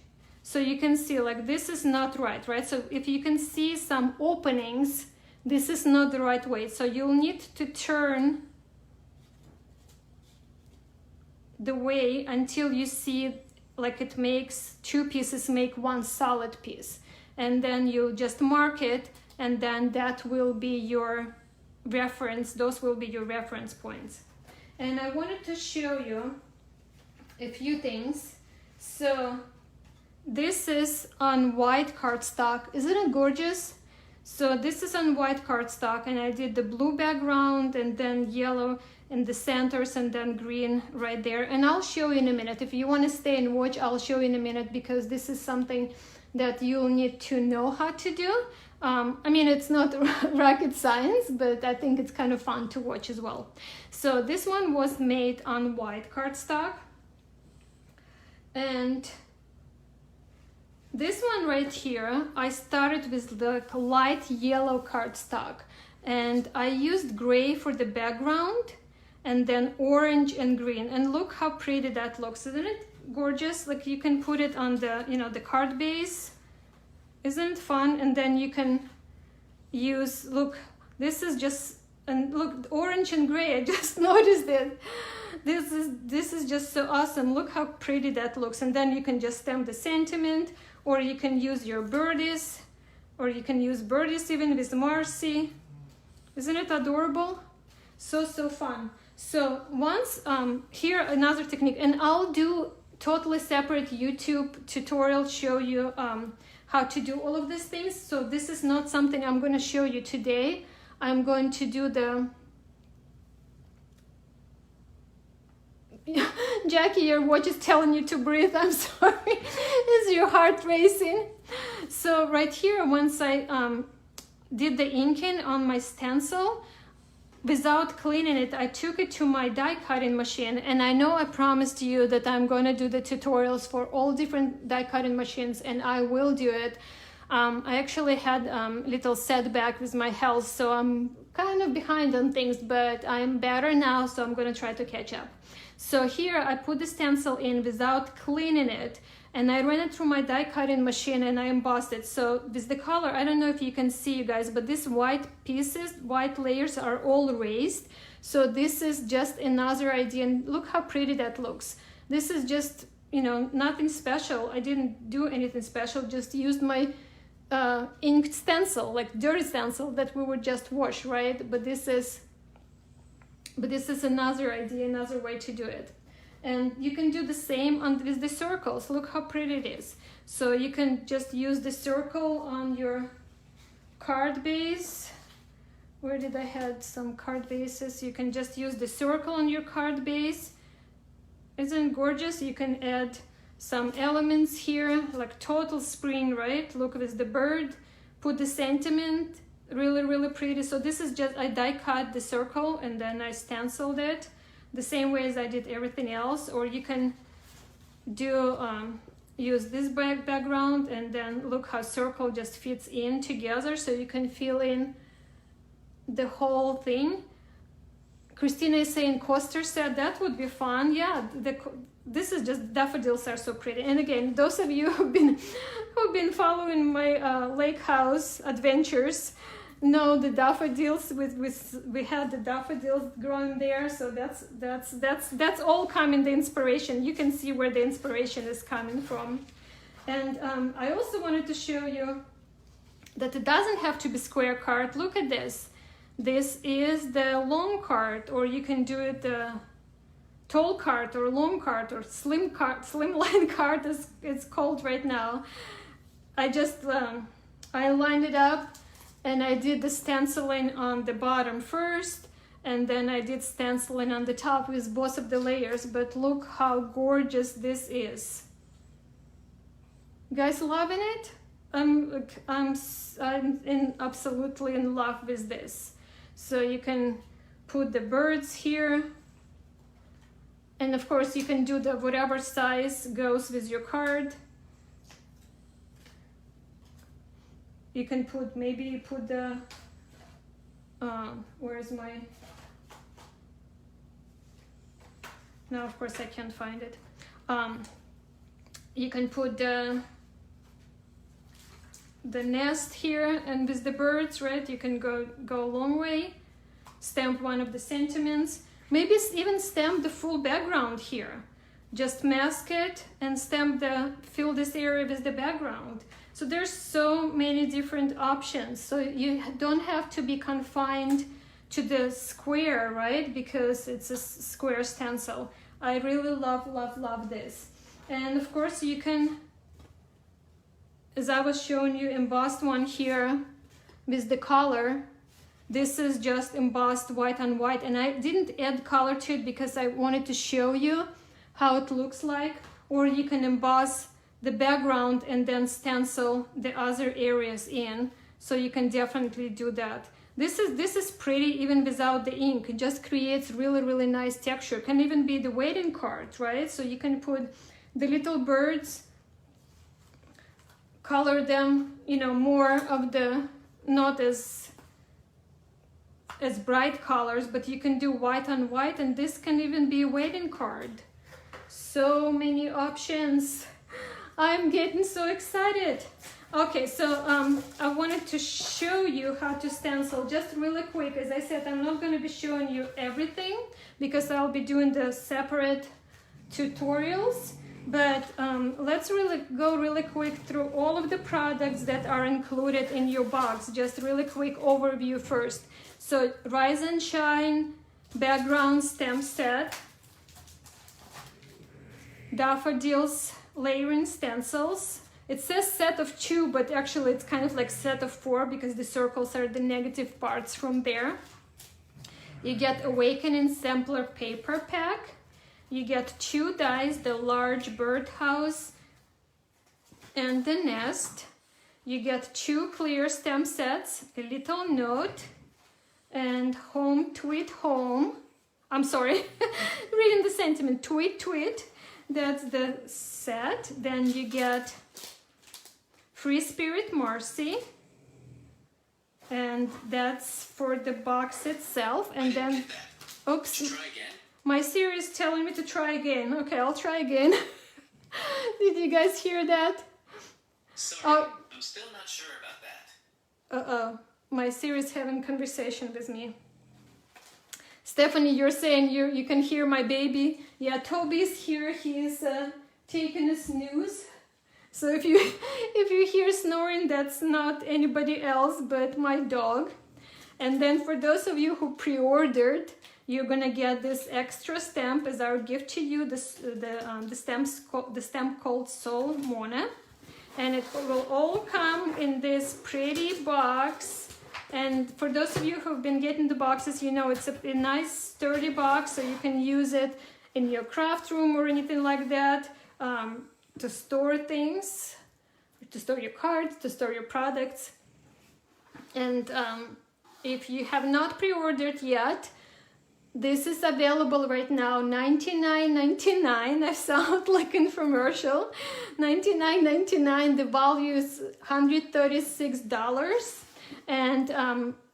So you can see like this is not right? So if you can see some openings, this is not the right way. So you'll need to turn the way until you see like it makes two pieces make one solid piece. And then you just mark it, and then that will be your reference. Those will be your reference points. And I wanted to show you a few things. So this is on white cardstock. Isn't it gorgeous? So this is on white cardstock, and I did the blue background and then yellow in the centers and then green right there. And I'll show you in a minute. If you want to stay and watch, I'll show you in a minute, because this is something that you'll need to know how to do. I mean, it's not rocket science, but I think it's kind of fun to watch as well. So this one was made on white cardstock. And this one right here, I started with the light yellow cardstock, and I used gray for the background and then orange and green. And look how pretty that looks. Isn't it gorgeous? Like you can put it on the, the card base. Isn't it fun? And then you can use, look, this is just, and look, orange and gray, I just noticed it. This is just so awesome. Look how pretty that looks. And then you can just stamp the sentiment, or you can use your birdies, or you can use birdies even with Marci. Isn't it adorable? So fun. So once, here another technique, and I'll do totally separate YouTube tutorial, show you how to do all of these things. So this is not something I'm going to show you today. I'm going to do the... Jackie, your watch is telling you to breathe. I'm sorry. Is your heart racing? So right here, once I did the inking on my stencil, without cleaning it, I took it to my die cutting machine. And I know I promised you that I'm going to do the tutorials for all different die cutting machines, and I will do it. I actually had little setback with my health, so I'm kind of behind on things, but I'm better now, so I'm going to try to catch up. So here I put the stencil in without cleaning it, and I ran it through my die cutting machine and I embossed it. So with the color, I don't know if you can see, you guys, but these white pieces, white layers are all raised. So this is just another idea, and look how pretty that looks. This is just, nothing special. I didn't do anything special, just used my inked stencil, like dirty stencil that we would just wash, right? But this is another idea, another way to do it. And you can do the same with the circles. Look how pretty it is. So you can just use the circle on your card base. Where did I have some card bases? You can just use the circle on your card base. Isn't it gorgeous? You can add some elements here, like total spring, right? Look, with the bird, put the sentiment, really pretty. So this is just, I die cut the circle and then I stenciled it the same way as I did everything else. Or you can do use this background, and then look how circle just fits in together, so you can fill in the whole thing. Christina is saying coaster set, that would be fun. Yeah, this is just, daffodils are so pretty. And again, those of you who've been following my lake house adventures know the daffodils. We had the daffodils growing there, so that's all coming, the inspiration. You can see where the inspiration is coming from. And I also wanted to show you that it doesn't have to be square card. Look at this. This is the long card, or you can do it tall card or long card or slim line card as it's called right now. I just I lined it up and I did the stenciling on the bottom first, and then I did stenciling on the top with both of the layers. But look how gorgeous this is. You guys loving it? I'm absolutely in love with this. So you can put the birds here, and of course you can do the whatever size goes with your card. You can put, maybe you put the where's my, now of course I can't find it. You can put the nest here, and with the birds, right, you can go a long way. Stamp one of the sentiments, maybe even stamp the full background here. Just mask it and stamp fill this area with the background. So there's so many different options, so you don't have to be confined to the square, right, because it's a square stencil. I really love this. And of course you can, as I was showing you, embossed one here with the color. This is just embossed white on white, and I didn't add color to it because I wanted to show you how it looks like. Or you can emboss the background and then stencil the other areas in, so you can definitely do that. This is pretty even without the ink. It just creates really nice texture. It can even be the wedding card, right? So you can put the little birds, color them, you know, more of the, not as bright colors, but you can do white on white, and this can even be a wedding card. So many options. I'm getting so excited. Okay, so I wanted to show you how to stencil just really quick. As I said, I'm not going to be showing you everything because I'll be doing the separate tutorials. But let's go really quick through all of the products that are included in your box. Just really quick overview first. So Rise and Shine background stamp set, Daffodils layering stencils. It says set of 2, but actually it's kind of like set of 4 because the circles are the negative parts from there. You get Awakening Sampler paper pack. You get 2 dies, the large Birdhouse and the nest. You get 2 clear stamp sets, a little note, and Home Tweet Home. I'm sorry, reading the sentiment, Tweet Tweet. That's the set. Then you get free Spirit Marci, and that's for the box itself. And then, oops. Try again. My Siri is telling me to try again. Okay, I'll try again. Did you guys hear that? Sorry, I'm still not sure about that. Uh-oh, my Siri is having conversation with me. Stephanie, you're saying you can hear my baby. Yeah, Toby's here. He is taking a snooze. So if you hear snoring, that's not anybody else but my dog. And then for those of you who pre-ordered, you're gonna get this extra stamp as our gift to you. The stamp called Soul Mona, and it will all come in this pretty box. And for those of you who've been getting the boxes, you know it's a nice sturdy box, so you can use it in your craft room or anything like that, to store things, to store your cards, to store your products. And if you have not pre-ordered yet, this is available right now, $99.99. I sound like an infomercial. $99.99. The value is $136. And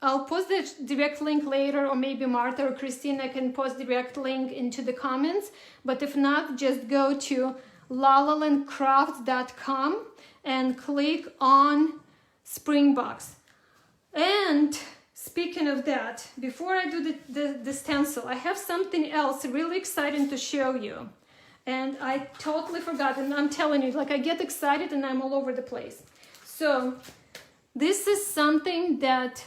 I'll post the direct link later, or maybe Martha or Christina can post direct link into the comments. But if not, just go to lalalandcrafts.com and click on Springbox. And speaking of that, before I do the stencil, I have something else really exciting to show you. And I totally forgot, and I'm telling you, like I get excited and I'm all over the place. So this is something that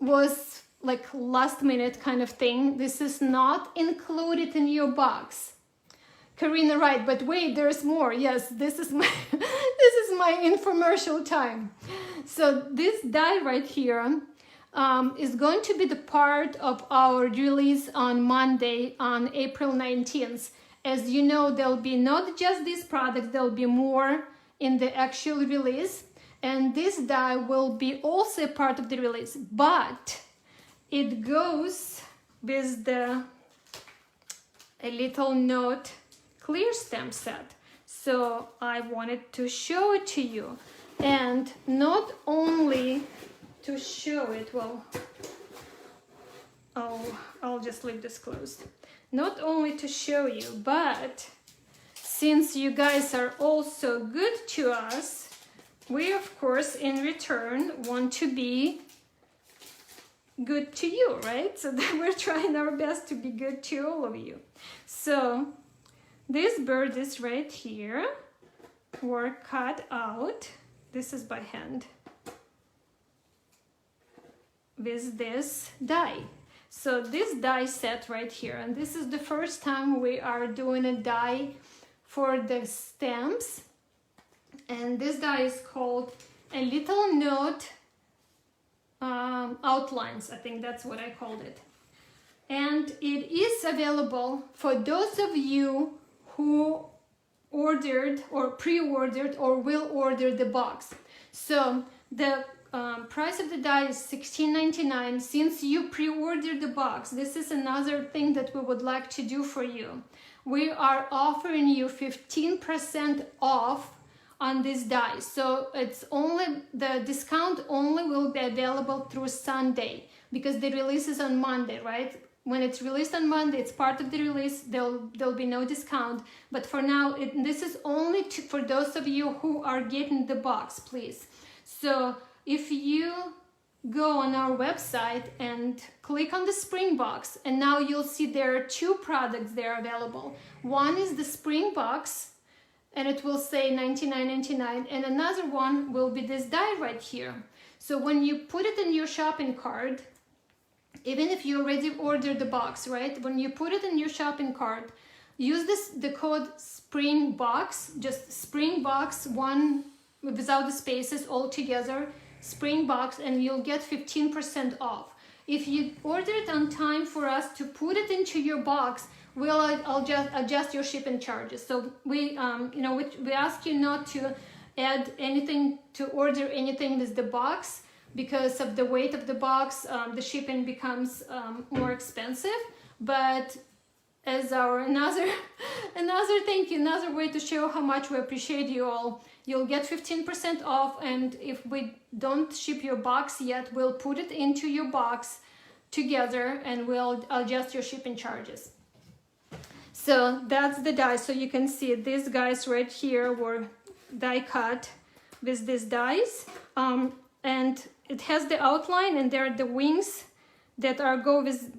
was like last minute kind of thing. This is not included in your box. Karina, right, but wait, there's more. Yes, this is my this is my infomercial time. So this die right here is going to be the part of our release on Monday, on April 19th. As you know, there'll be not just these products, there'll be more in the actual release. And this die will be also a part of the release, but it goes with a little note clear stamp set. So I wanted to show it to you. And not only to show it, well, I'll just leave this closed. Not only to show you, but since you guys are all so good to us, we of course in return want to be good to you, right? So we're trying our best to be good to all of you. So this bird is right here, were cut out. This is by hand with this die. So this die set right here, and this is the first time we are doing a die for the stamps. And this die is called A Little Note Outlines. I think that's what I called it. And it is available for those of you who ordered or pre-ordered or will order the box. So the price of the die is $16.99. Since you pre-ordered the box, this is another thing that we would like to do for you. We are offering you 15% off on this die. So it's only, the discount only will be available through Sunday because the release is on Monday, right? When it's released on Monday, it's part of the release, there'll be no discount. But for now, this is only for those of you who are getting the box, please. So if you go on our website and click on the spring box, and now you'll see there are two products there available. One is the spring box, and it will say $99.99, and another one will be this die right here. So when you put it in your shopping cart, even if you already ordered the box, right? When you put it in your shopping cart, use the code SPRINGBOX, just SPRINGBOX, one without the spaces, all together, SPRINGBOX, and you'll get 15% off. If you order it on time for us to put it into your box, I'll just adjust your shipping charges. So we ask you not to add anything, to order anything with the box. Because of the weight of the box, the shipping becomes more expensive. But as our another thank you, another way to show how much we appreciate you all, you'll get 15% off. And if we don't ship your box yet, we'll put it into your box together and we'll adjust your shipping charges. So that's the die. So you can see these guys right here were die cut with these dies. And it has the outline, and there are the wings that go with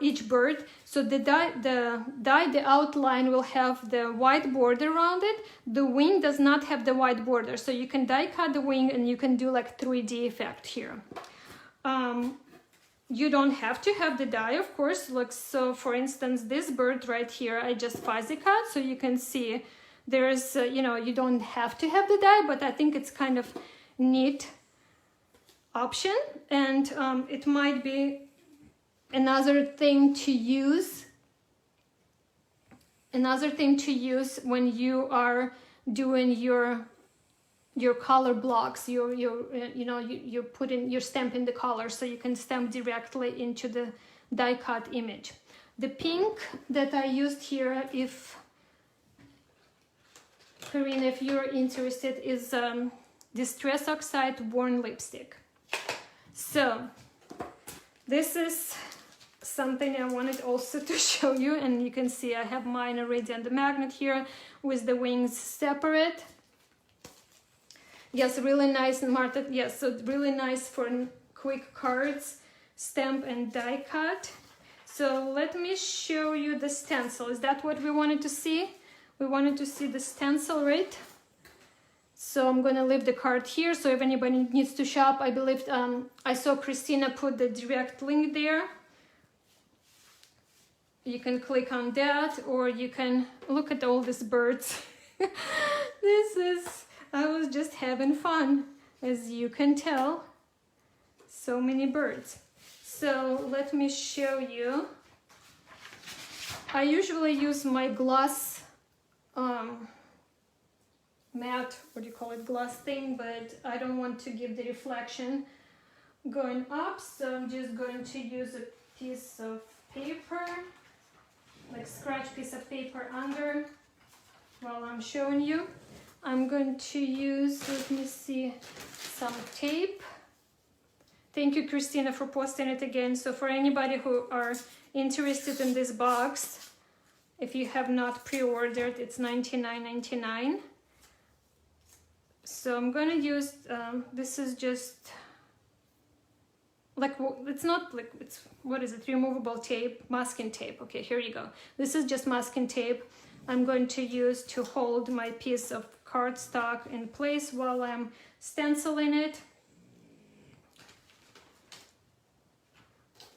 each bird. So the outline will have the white border around it. The wing does not have the white border, so you can die cut the wing and you can do like 3D effect here. You don't have to have the die, of course. Look, so for instance, this bird right here, I just fuzzy cut, so you can see there's you don't have to have the die, but I think it's kind of neat option, and it might be another thing to use when you are doing your color blocks. You're putting your stamp in the color, so you can stamp directly into the die cut image. The pink that I used here, if Karina, if you're interested, is Distress Oxide Worn Lipstick. So this is something I wanted also to show you, and you can see I have mine already on the magnet here with the wings separate. Yes, really nice, and Martha, yes, so really nice for quick cards, stamp and die cut. So let me show you the stencil. Is that what we wanted to see? We wanted to see the stencil, right? So I'm gonna leave the card here, so if anybody needs to shop, I believe I saw Christina put the direct link there. You can click on that, or you can look at all these birds. I was just having fun, as you can tell. So many birds. So let me show you. I usually use my glass matte, what do you call it, glass thing, but I don't want to give the reflection going up, so I'm just going to use a piece of paper, like scratch piece of paper under while I'm showing you. I'm going to use, let me see, some tape. Thank you, Christina, for posting it again. So for anybody who are interested in this box, if you have not pre-ordered, it's $99.99. So I'm gonna use, this is just, like, it's not like, it's, what is it, removable tape, masking tape. Okay, here you go. This is just masking tape I'm going to use to hold my piece of cardstock in place while I'm stenciling it.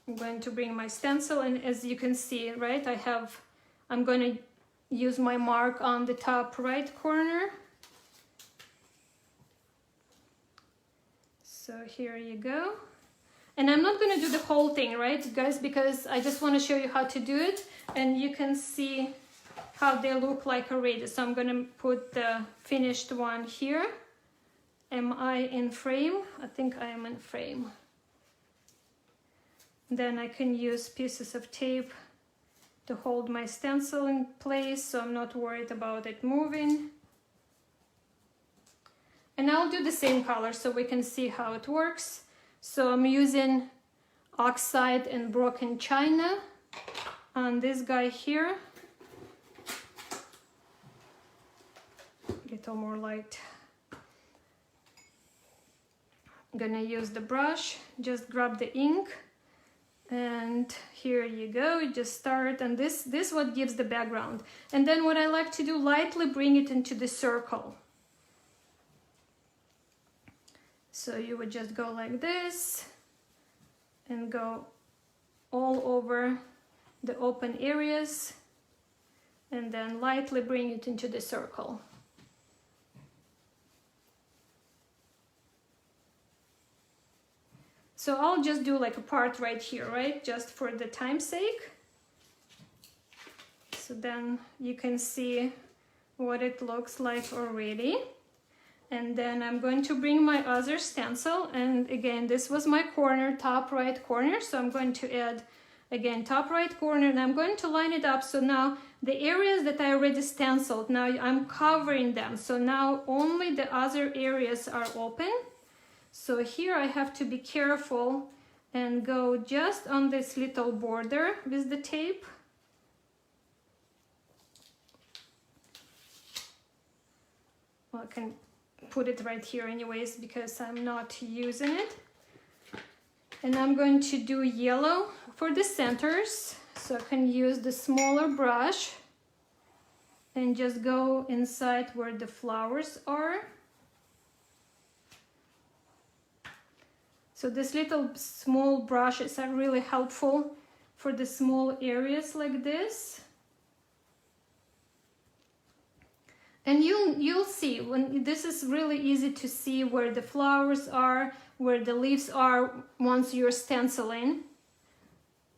I'm going to bring my stencil, and as you can see, right, I'm going to use my mark on the top right corner. So here you go. And I'm not going to do the whole thing, right, guys, because I just want to show you how to do it, and you can see how they look like already. So I'm going to put the finished one here. Am I in frame? I think I am in frame. Then I can use pieces of tape to hold my stencil in place, so I'm not worried about it moving. And I'll do the same color so we can see how it works. So I'm using oxide and broken china on this guy here. Little more light. I'm gonna use the brush, just grab the ink, and here you go. You just start, and this what gives the background. And then what I like to do, lightly bring it into the circle. So you would just go like this and go all over the open areas, and then lightly bring it into the circle. So I'll just do like a part right here, right? Just for the time's sake. So then you can see what it looks like already. And then I'm going to bring my other stencil, and again, this was my corner, top right corner, so I'm going to add again top right corner, and I'm going to line it up. So now the areas that I already stenciled, now I'm covering them, so now only the other areas are open. So here I have to be careful and go just on this little border with the tape. Well, I can put it right here anyways because I'm not using it. And I'm going to do yellow for the centers, so I can use the smaller brush and just go inside where the flowers are. So these little small brushes are really helpful for the small areas like this. And you'll see, when this is really easy to see where the flowers are, where the leaves are. Once you're stenciling,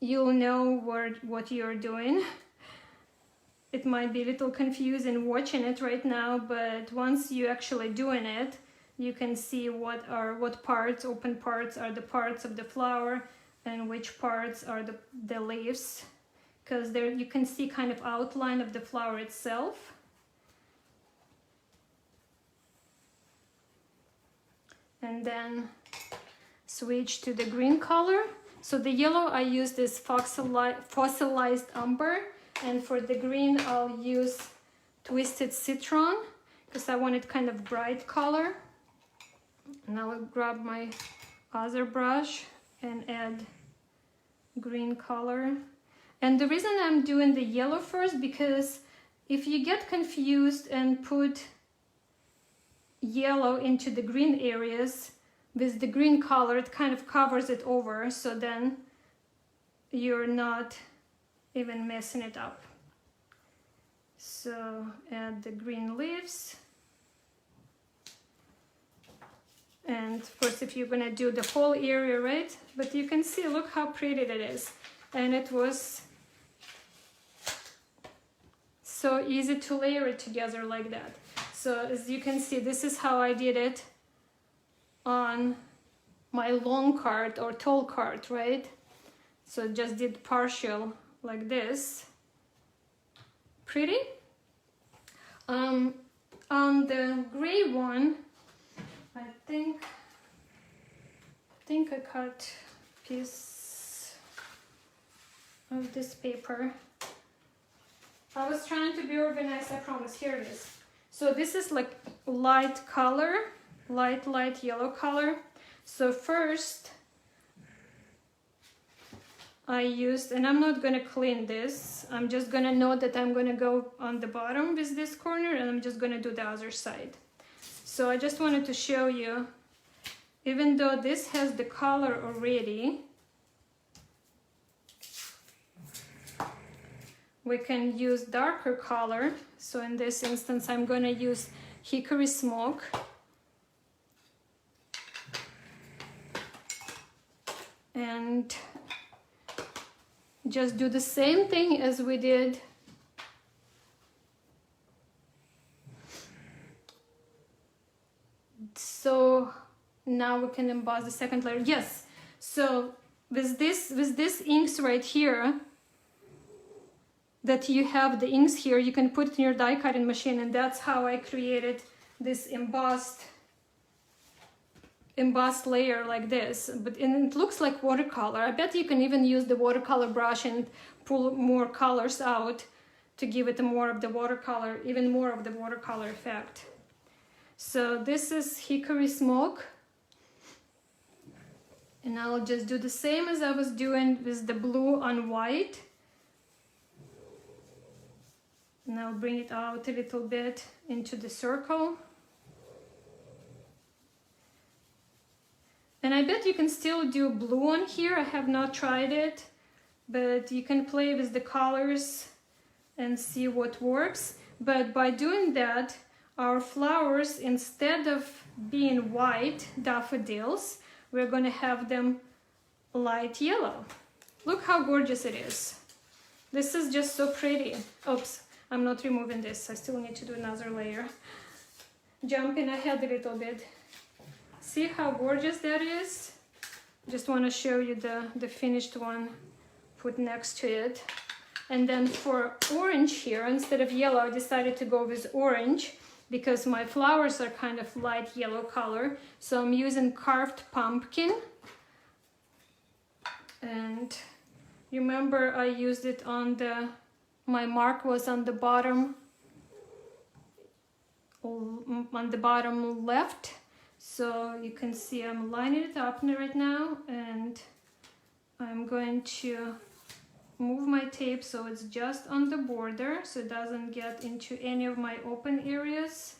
you'll know what you're doing. It might be a little confusing watching it right now, but once you're actually doing it, you can see what parts, open parts, are the parts of the flower and which parts are the leaves, because there you can see kind of outline of the flower itself. And then switch to the green color. So the yellow I use this fossilized umber, and for the green I'll use twisted citron because I want it kind of bright color. And I'll grab my other brush and add green color. And the reason I'm doing the yellow first, because if you get confused and put yellow into the green areas with the green color, it kind of covers it over, so then you're not even messing it up. So add the green leaves. And of course, if you're gonna do the whole area, right? But you can see, look how pretty that is. And it was so easy to layer it together like that. So as you can see, this is how I did it on my long card or tall card, right? So just did partial like this. Pretty. On the gray one, I think I cut a piece of this paper. I was trying to be organized, I promise. Here it is. So this is like light color, light yellow color. So first I used, and I'm not gonna clean this, I'm just gonna know that I'm gonna go on the bottom with this corner, and I'm just gonna do the other side. So I just wanted to show you, even though this has the color already, we can use darker color. So in this instance, I'm gonna use hickory smoke. And just do the same thing as we did so now we can emboss the second layer. Yes, so with this inks right here, that you have the inks here, you can put it in your die cutting machine, and that's how I created this embossed layer like this. But it looks like watercolor. I bet you can even use the watercolor brush and pull more colors out to give it more of the watercolor, even more of the watercolor effect. So this is hickory smoke, and I'll just do the same as I was doing with the blue on white. And I'll bring it out a little bit into the circle. And I bet you can still do blue on here. I have not tried it, but you can play with the colors and see what works. But by doing that, our flowers, instead of being white daffodils, we're going to have them light yellow. Look how gorgeous it is. This is just so pretty. Oops. I'm not removing this, I still need to do another layer. Jumping ahead a little bit. See how gorgeous that is? Just want to show you the finished one put next to it. And then for orange here, instead of yellow, I decided to go with orange because my flowers are kind of light yellow color. So I'm using carved pumpkin. And you remember I used it on my mark was on the bottom left, so you can see I'm lining it up right now, and I'm going to move my tape so it's just on the border so it doesn't get into any of my open areas.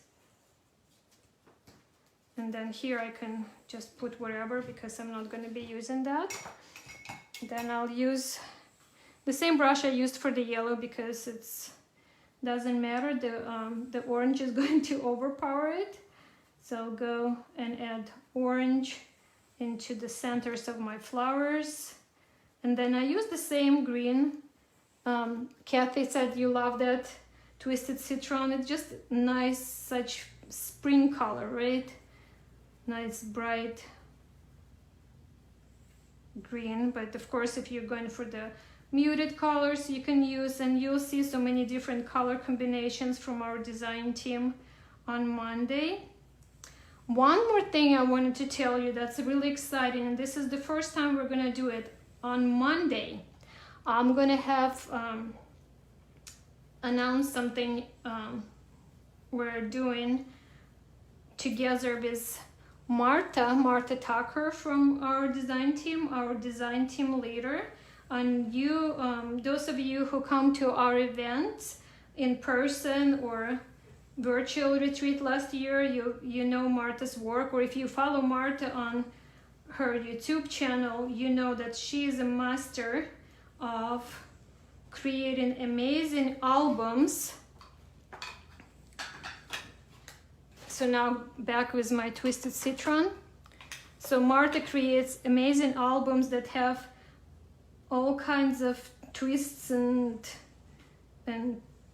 And then here I can just put wherever because I'm not going to be using that. Then I'll use the same brush I used for the yellow because it doesn't matter, the orange is going to overpower it. So I'll go and add orange into the centers of my flowers. And then I use the same green. Kathy said you love that twisted citron. It's just nice, such spring color, right? Nice bright green. But of course, if you're going for the muted colors, you can use, and you'll see so many different color combinations from our design team on Monday. One more thing I wanted to tell you that's really exciting, and this is the first time we're gonna do it on Monday. I'm gonna have announced something we're doing together with Marta Tucker from our design team leader. And you, those of you who come to our events in person or virtual retreat last year, you know Marta's work, or if you follow Marta on her YouTube channel, you know that she is a master of creating amazing albums. So now back with my Twisted Citron. So Marta creates amazing albums that have all kinds of twists and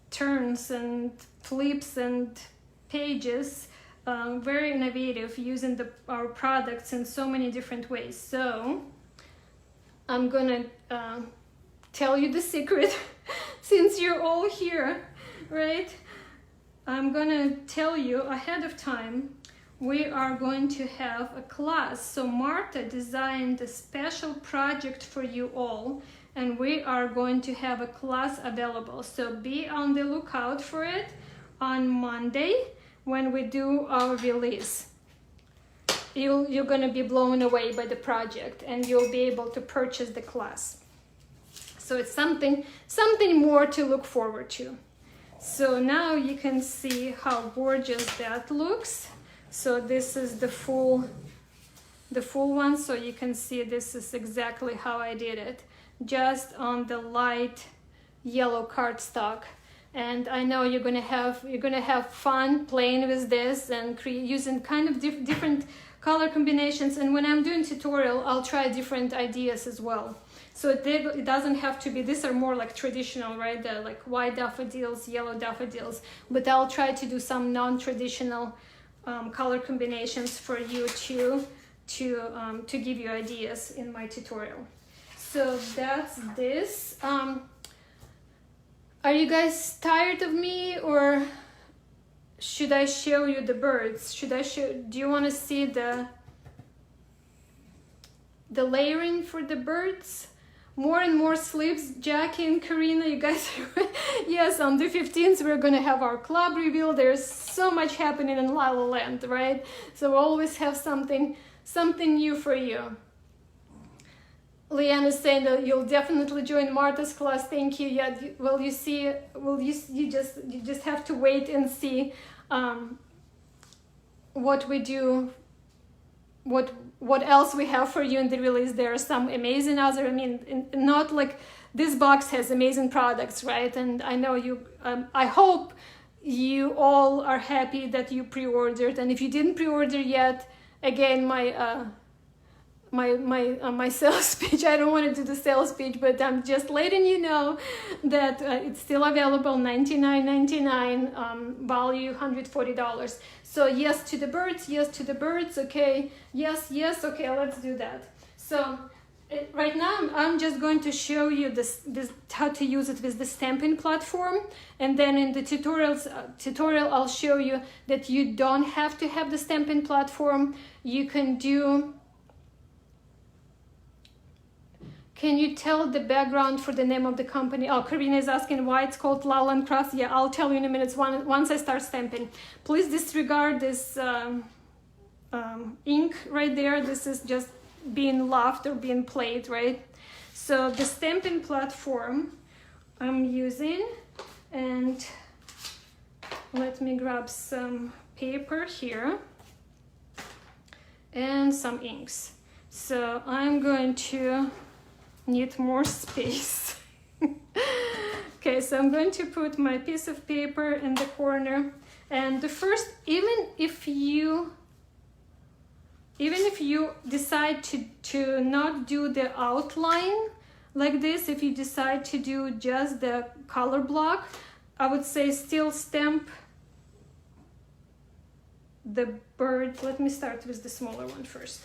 turns and flips and pages, very innovative, using our products in so many different ways. So I'm gonna tell you the secret since you're all here, right? I'm gonna tell you ahead of time, we are going to have a class. So Marta designed a special project for you all, and we are going to have a class available. So be on the lookout for it on Monday when we do our release. You're gonna be blown away by the project, and you'll be able to purchase the class. So it's something more to look forward to. So now you can see how gorgeous that looks. So this is the full one. So you can see this is exactly how I did it, just on the light yellow cardstock. And I know you're gonna have fun playing with this and using kind of different color combinations. And when I'm doing tutorial, I'll try different ideas as well. So it doesn't have to be, these are more like traditional, right? They're like white daffodils, yellow daffodils, but I'll try to do some non-traditional color combinations for you to give you ideas in my tutorial. So that's this. Are you guys tired of me, or should I show you the birds? Do you want to see the layering for the birds? More and more sleeves. Jackie and Karina, you guys, yes, on the 15th we're gonna have our club reveal. There's so much happening in La La Land, right? So we always have something new for you. Leanne is saying that you'll definitely join Marta's class. Thank you. Yeah, you just have to wait and see what we do, what else we have for you in the release. There are some amazing other, not like this box has amazing products, right? And I know you, I hope you all are happy that you pre-ordered. And if you didn't pre-order yet, again, my sales pitch, I don't want to do the sales pitch, but I'm just letting you know that it's still available, $99.99, value $140. So yes to the birds, okay, yes, okay, let's do that. So right now I'm just going to show you this how to use it with the stamping platform, and then in the tutorial I'll show you that you don't have to have the stamping platform. You can do. Can you tell the background for the name of the company? Oh, Karina is asking why it's called lalalandcrafts. Yeah, I'll tell you in a minute once I start stamping. Please disregard this ink right there. This is just being laughed or being played, right? So the stamping platform I'm using, and let me grab some paper here and some inks. So I'm going to need more space. Okay, so I'm going to put my piece of paper in the corner, and the first, even if you decide to not do the outline like this, if you decide to do just the color block, I would say still stamp the bird. Let me start with the smaller one first.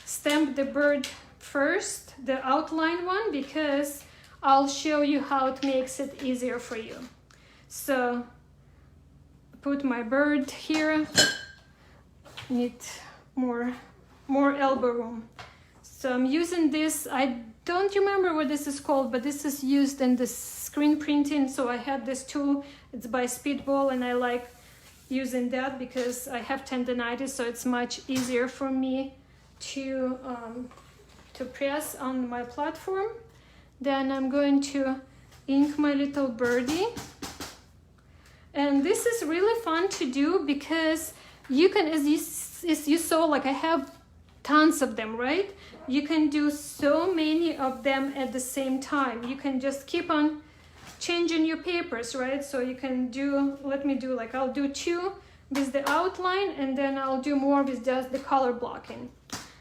Stamp the bird first, the outline one, because I'll show you how it makes it easier for you. So put my bird here, need more elbow room. So I'm using this, I don't remember what this is called, but this is used in the screen printing. So I had this tool, it's by Speedball, and I like using that because I have tendonitis, so it's much easier for me to press on my platform. Then I'm going to ink my little birdie. And this is really fun to do because you can, as you saw, like I have tons of them, right? You can do so many of them at the same time. You can just keep on changing your papers, right? So you can do, let me do like, I'll do 2 with the outline, and then I'll do more with just the color blocking.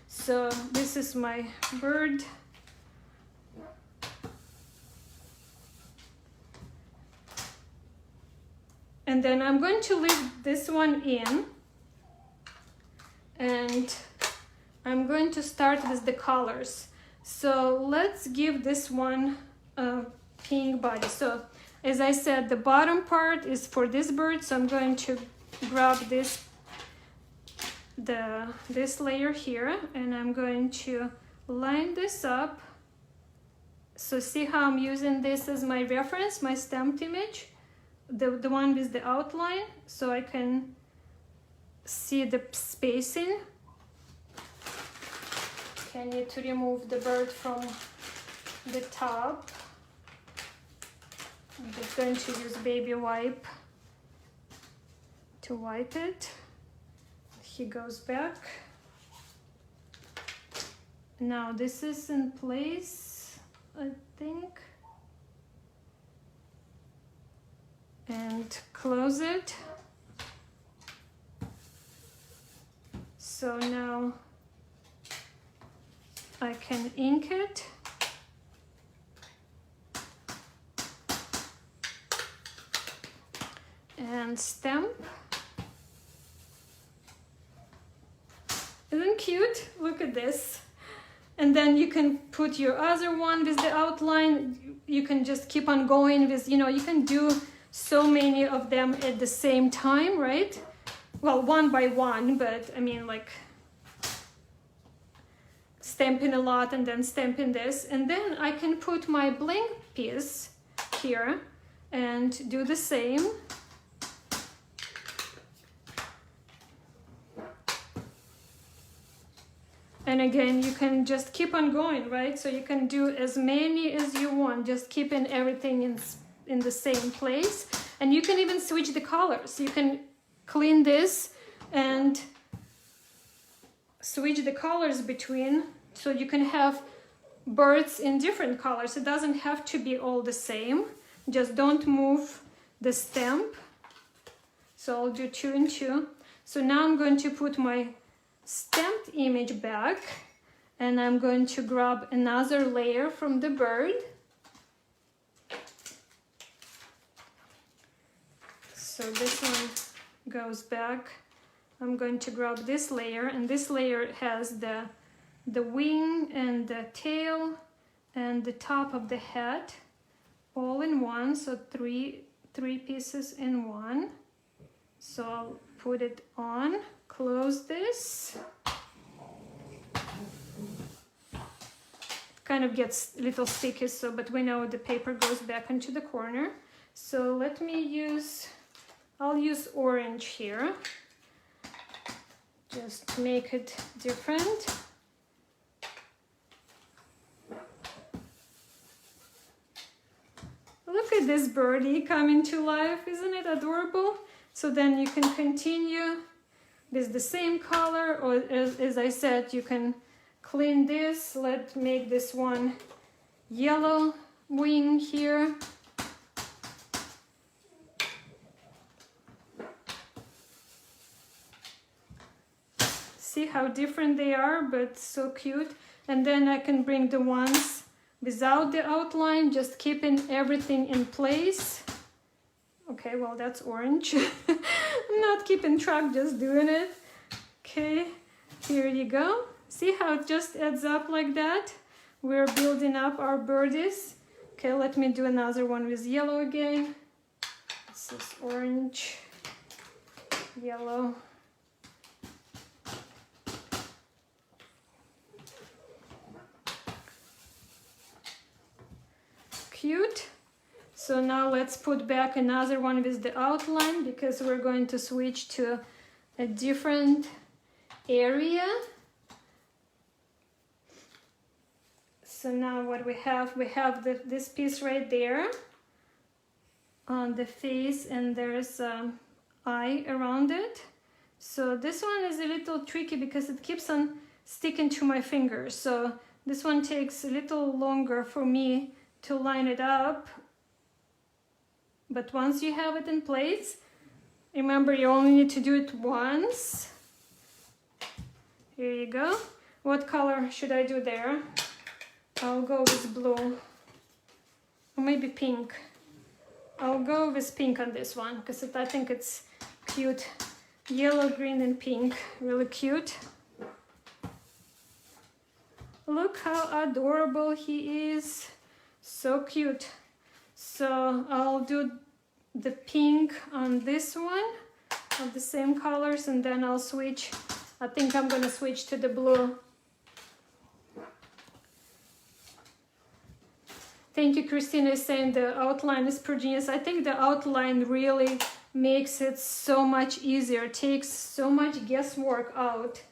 So this is my bird. And then I'm going to leave this one in, and I'm going to start with the colors. So let's give this one a pink body. So as I said, the bottom part is for this bird, so I'm going to grab this layer here, and I'm going to line this up. So see how I'm using this as my reference, my stamped image, the one with the outline, so I can see the spacing. Okay, I need to remove the bird from the top. I'm just going to use baby wipe to wipe it. He goes back. Now this is in place, I think. And close it. So now I can ink it. And stamp. Isn't cute? Look at this. And then you can put your other one with the outline. You can just keep on going with, you can do so many of them at the same time, right? Well, one by one, but I mean, like stamping a lot and then stamping this. And then I can put my blank piece here and do the same. And again, you can just keep on going, right? So you can do as many as you want, just keeping everything in the same place. And you can even switch the colors. You can clean this and switch the colors between, so you can have birds in different colors. It doesn't have to be all the same. Just don't move the stamp. So I'll do 2 and 2. So now I'm going to put my stamped image back, and I'm going to grab another layer from the bird. So this one goes back. I'm going to grab this layer, and this layer has the wing and the tail and the top of the head all in one, so three pieces in one. So I'll put it on, close this. Kind of gets a little sticky, so but we know the paper goes back into the corner. So let me use, I'll use orange here, just to make it different. Look at this birdie coming to life, isn't it adorable? So then you can continue with the same color, or as I said, you can clean this. Let's make this one yellow wing here. See how different they are, but so cute. And then I can bring the ones without the outline, just keeping everything in place. Okay, well, that's orange. I'm not keeping track, just doing it. Okay, here you go. See how it just adds up like that? We're building up our birdies. Okay, let me do another one with yellow again. This is orange, yellow, cute. So now let's put back another one with the outline, because we're going to switch to a different area. So now what we have this piece right there on the face, and there's an eye around it. So this one is a little tricky because it keeps on sticking to my fingers. So this one takes a little longer for me to line it up. But once you have it in place, remember you only need to do it once. Here you go. What color should I do there? I'll go with blue, or maybe pink. I'll go with pink on this one because I think it's cute. Yellow, green, and pink, really cute. Look how adorable he is, so cute. So I'll do the pink on this one of the same colors, and then I'll switch. I think I'm gonna switch to the blue. Thank you, Christina is saying the outline is pretty genius. I think the outline really makes it so much easier, takes so much guesswork out.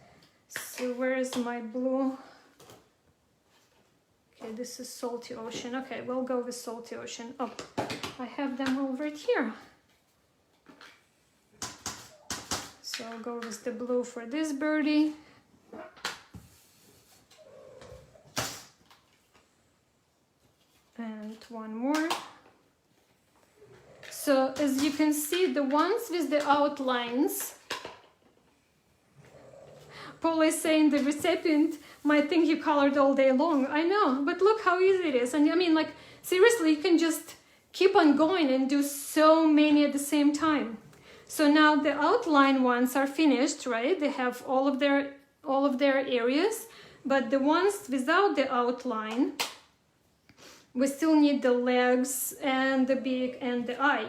So where is my blue? Okay, this is Salty Ocean. Okay, we'll go with Salty Ocean. Oh, I have them all right here. So I'll go with the blue for this birdie. And one more. So as you can see, the ones with the outlines, Paul is saying the recipient might think you colored all day long. I know, but look how easy it is. And I mean, like, seriously, you can just keep on going and do so many at the same time. So now the outline ones are finished, right? They have all of their areas, but the ones without the outline, we still need the legs and the beak and the eye.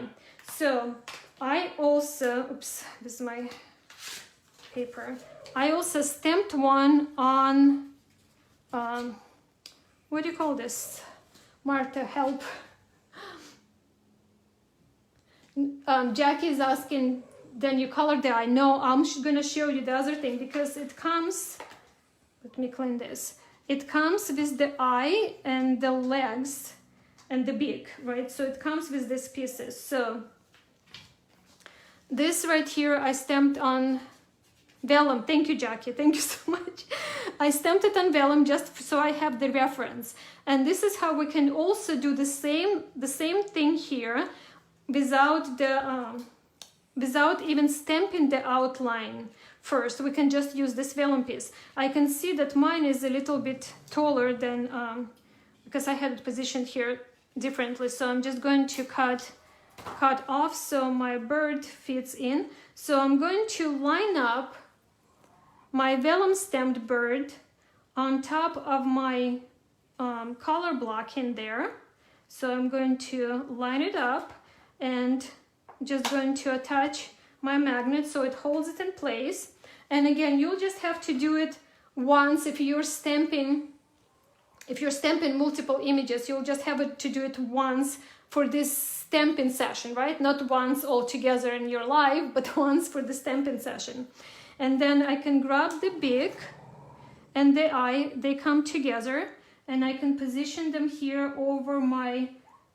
So I also, oops, this is my paper. I also stamped one on, what do you call this? Martha, help. Jackie is asking, then you colored the eye. No, I'm gonna show you the other thing because it comes, let me clean this. It comes with the eye and the legs and the beak, right? So it comes with these pieces. So this right here I stamped on vellum. Thank you, Jackie. Thank you so much. I stamped it on vellum just so I have the reference. And this is how we can also do the same thing here without the without even stamping the outline. First, we can just use this vellum piece. I can see that mine is a little bit taller than, because I had it positioned here differently. So I'm just going to cut off so my bird fits in. So I'm going to line up my vellum stamped bird on top of my color block in there. So I'm going to line it up and just going to attach my magnet so it holds it in place. And again, you'll just have to do it once. If you're stamping multiple images, you'll just have to do it once for this stamping session, right? Not once all together in your life, but once for the stamping session. And then I can grab the beak and the eye, they come together, and I can position them here over my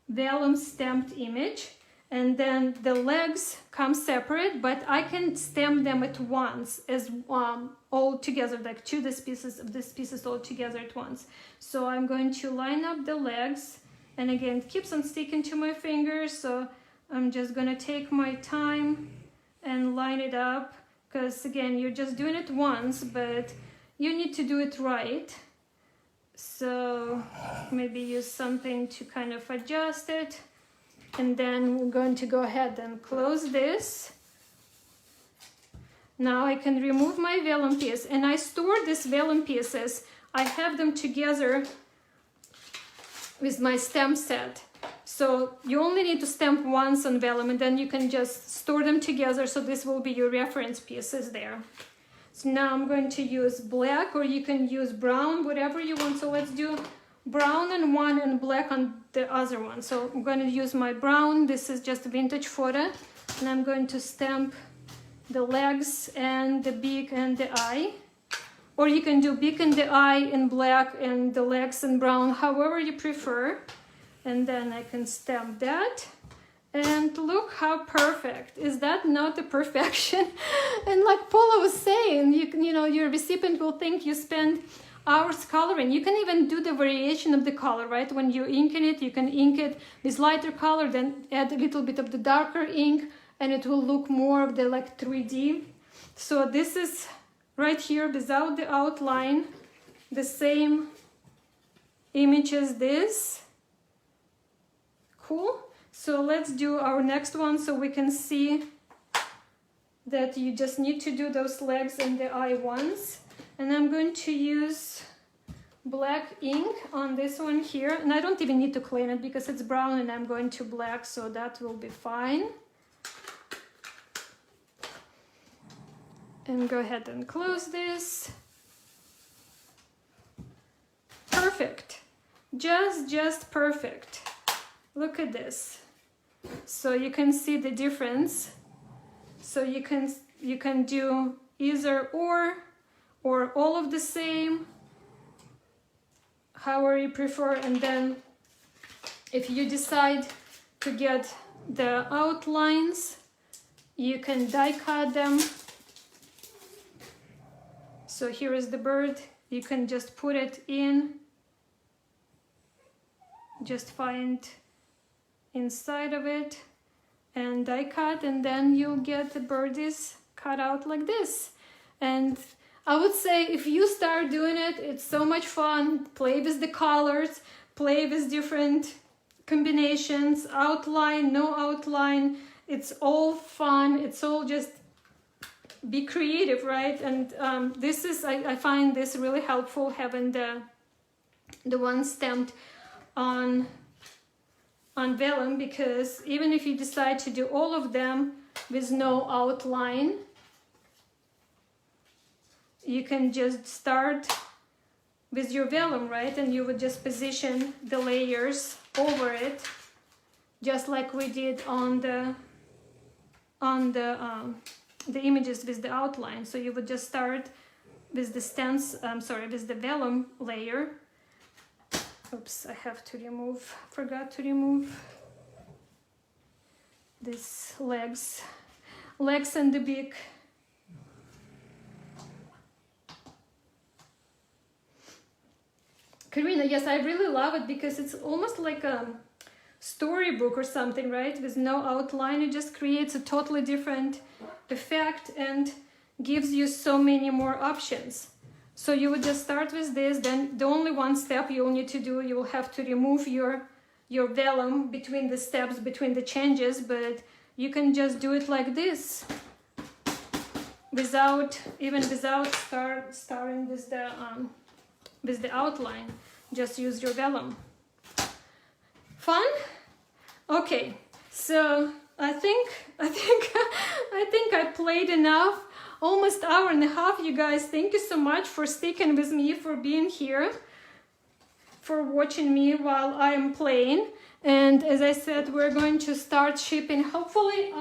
vellum stamped image. And then the legs come separate, but I can stamp them at once as all together, like these pieces all together at once. So I'm going to line up the legs, and again, it keeps on sticking to my fingers. So I'm just gonna take my time and line it up, because again, you're just doing it once, but you need to do it right. So maybe use something to kind of adjust it. And then we're going to go ahead and close this. Now I can remove my vellum piece, and I store these vellum pieces. I have them together with my stamp set. So you only need to stamp once on vellum, and then you can just store them together. So this will be your reference pieces there. So now I'm going to use black, or you can use brown, whatever you want. So let's do brown on one and black on the other one. So I'm going to use my brown. This is just a vintage photo, and I'm going to stamp the legs and the beak and the eye. Or you can do beak and the eye in black and the legs in brown, however you prefer. And then I can stamp that. And look how perfect. Is that not the perfection? And like Paula was saying, you know, your recipient will think you spend hours coloring. You can even do the variation of the color, right? When you ink in it, you can ink it with lighter color, then add a little bit of the darker ink, and it will look more of the like 3D. So this is right here without the outline, the same image as this. Cool. So let's do our next one so we can see that you just need to do those legs and the eye once. And I'm going to use black ink on this one here. And I don't even need to clean it because it's brown and I'm going to black, so that will be fine. And go ahead and close this. Perfect. Just perfect. Look at this. So you can see the difference. So you can do either or all of the same, however you prefer. And then if you decide to get the outlines, you can die cut them. So here is the bird. You can just put it in, just find inside of it and die cut, and then you'll get the birdies cut out like this. And I would say if you start doing it, it's so much fun. Play with the colors, play with different combinations, outline, no outline. It's all fun. It's all just be creative, right? And this is, I find this really helpful, having the one stamped on vellum, because even if you decide to do all of them with no outline, you can just start with your vellum, right? And you would just position the layers over it, just like we did on the images with the outline. So you would just start with the with the vellum layer. Oops, I have to forgot to remove these legs and the beak. Karina, yes, I really love it because it's almost like a storybook or something, right? With no outline, it just creates a totally different effect and gives you so many more options. So you would just start with this, then the only one step you'll need to do, you will have to remove your vellum between the steps, between the changes, but you can just do it like this without starting with the outline. Just use your vellum. Fun? Okay, so I think I played enough. Almost hour and a half, you guys. Thank you so much for sticking with me, for being here, for watching me while I'm playing. And as I said, we're going to start shipping, hopefully,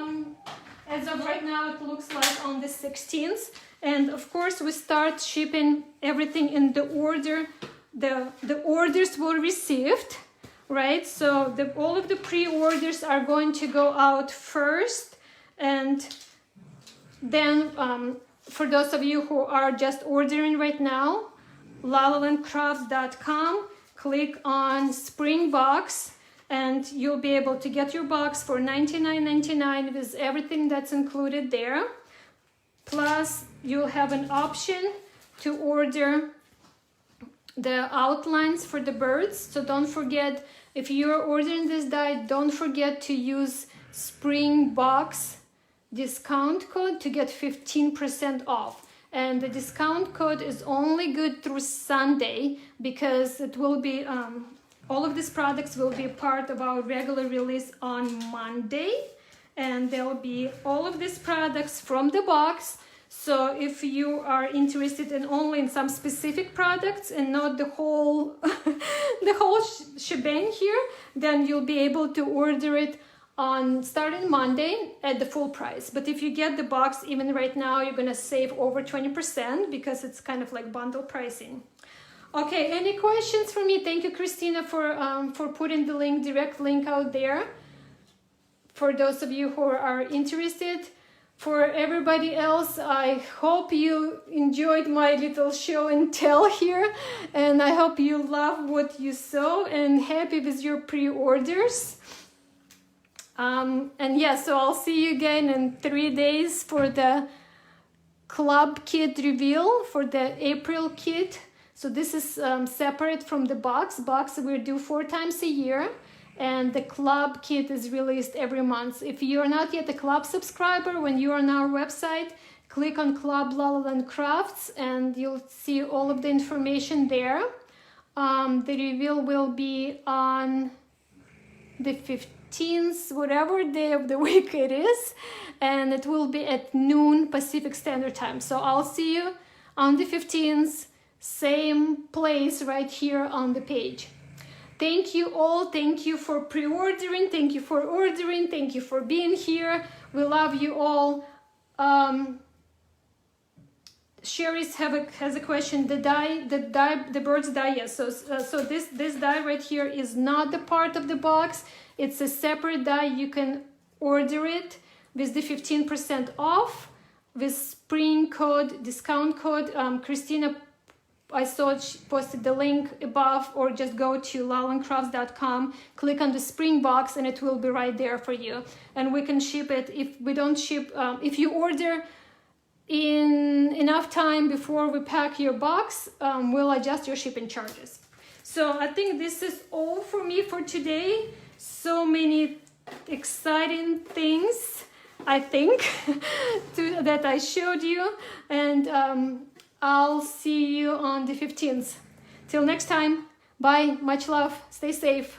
as of right now, it looks like on the 16th. And of course, we start shipping everything in the order the orders were received, right? So all of the pre-orders are going to go out first, and then for those of you who are just ordering right now, lalalandcrafts.com, click on Spring Box, and you'll be able to get your box for $99.99 with everything that's included there. Plus, you'll have an option to order the outlines for the birds. So don't forget, if you're ordering this die, don't forget to use Spring Box discount code to get 15% off. And the discount code is only good through Sunday, because it will be all of these products will be part of our regular release on Monday, and there'll be all of these products from the box. So if you are interested in only in some specific products and not the whole the whole shebang here, then you'll be able to order it on starting Monday at the full price. But if you get the box even right now, you're gonna save over 20% because it's kind of like bundle pricing. Okay, any questions for me? Thank you, Christina, for putting the direct link out there for those of you who are interested. For everybody else, I hope you enjoyed my little show and tell here, and I hope you love what you saw and happy with your pre-orders. And yeah, so I'll see you again in 3 days for the club kit reveal for the April kit. So this is separate from the box. Box we do 4 times a year. And the club kit is released every month. If you're not yet a club subscriber, when you're on our website, click on Club LalalandCrafts and you'll see all of the information there. The reveal will be on the 15th, whatever day of the week it is, and it will be at noon Pacific Standard Time. So I'll see you on the 15th, same place right here on the page. Thank you all. Thank you for pre-ordering. Thank you for ordering. Thank you for being here. We love you all. Sherry's has a question. The bird's die. Yes. So this die right here is not the part of the box. It's a separate die. You can order it with the 15% off with spring code, discount code. Christina, I saw she posted the link above, or just go to lalalandcrafts.com, click on the spring box, and it will be right there for you. And we can ship it. If we don't ship, if you order in enough time before we pack your box, we'll adjust your shipping charges. So I think this is all for me for today. So many exciting things, I think, that I showed you. And I'll see you on the 15th. Till next time, bye, much love, stay safe.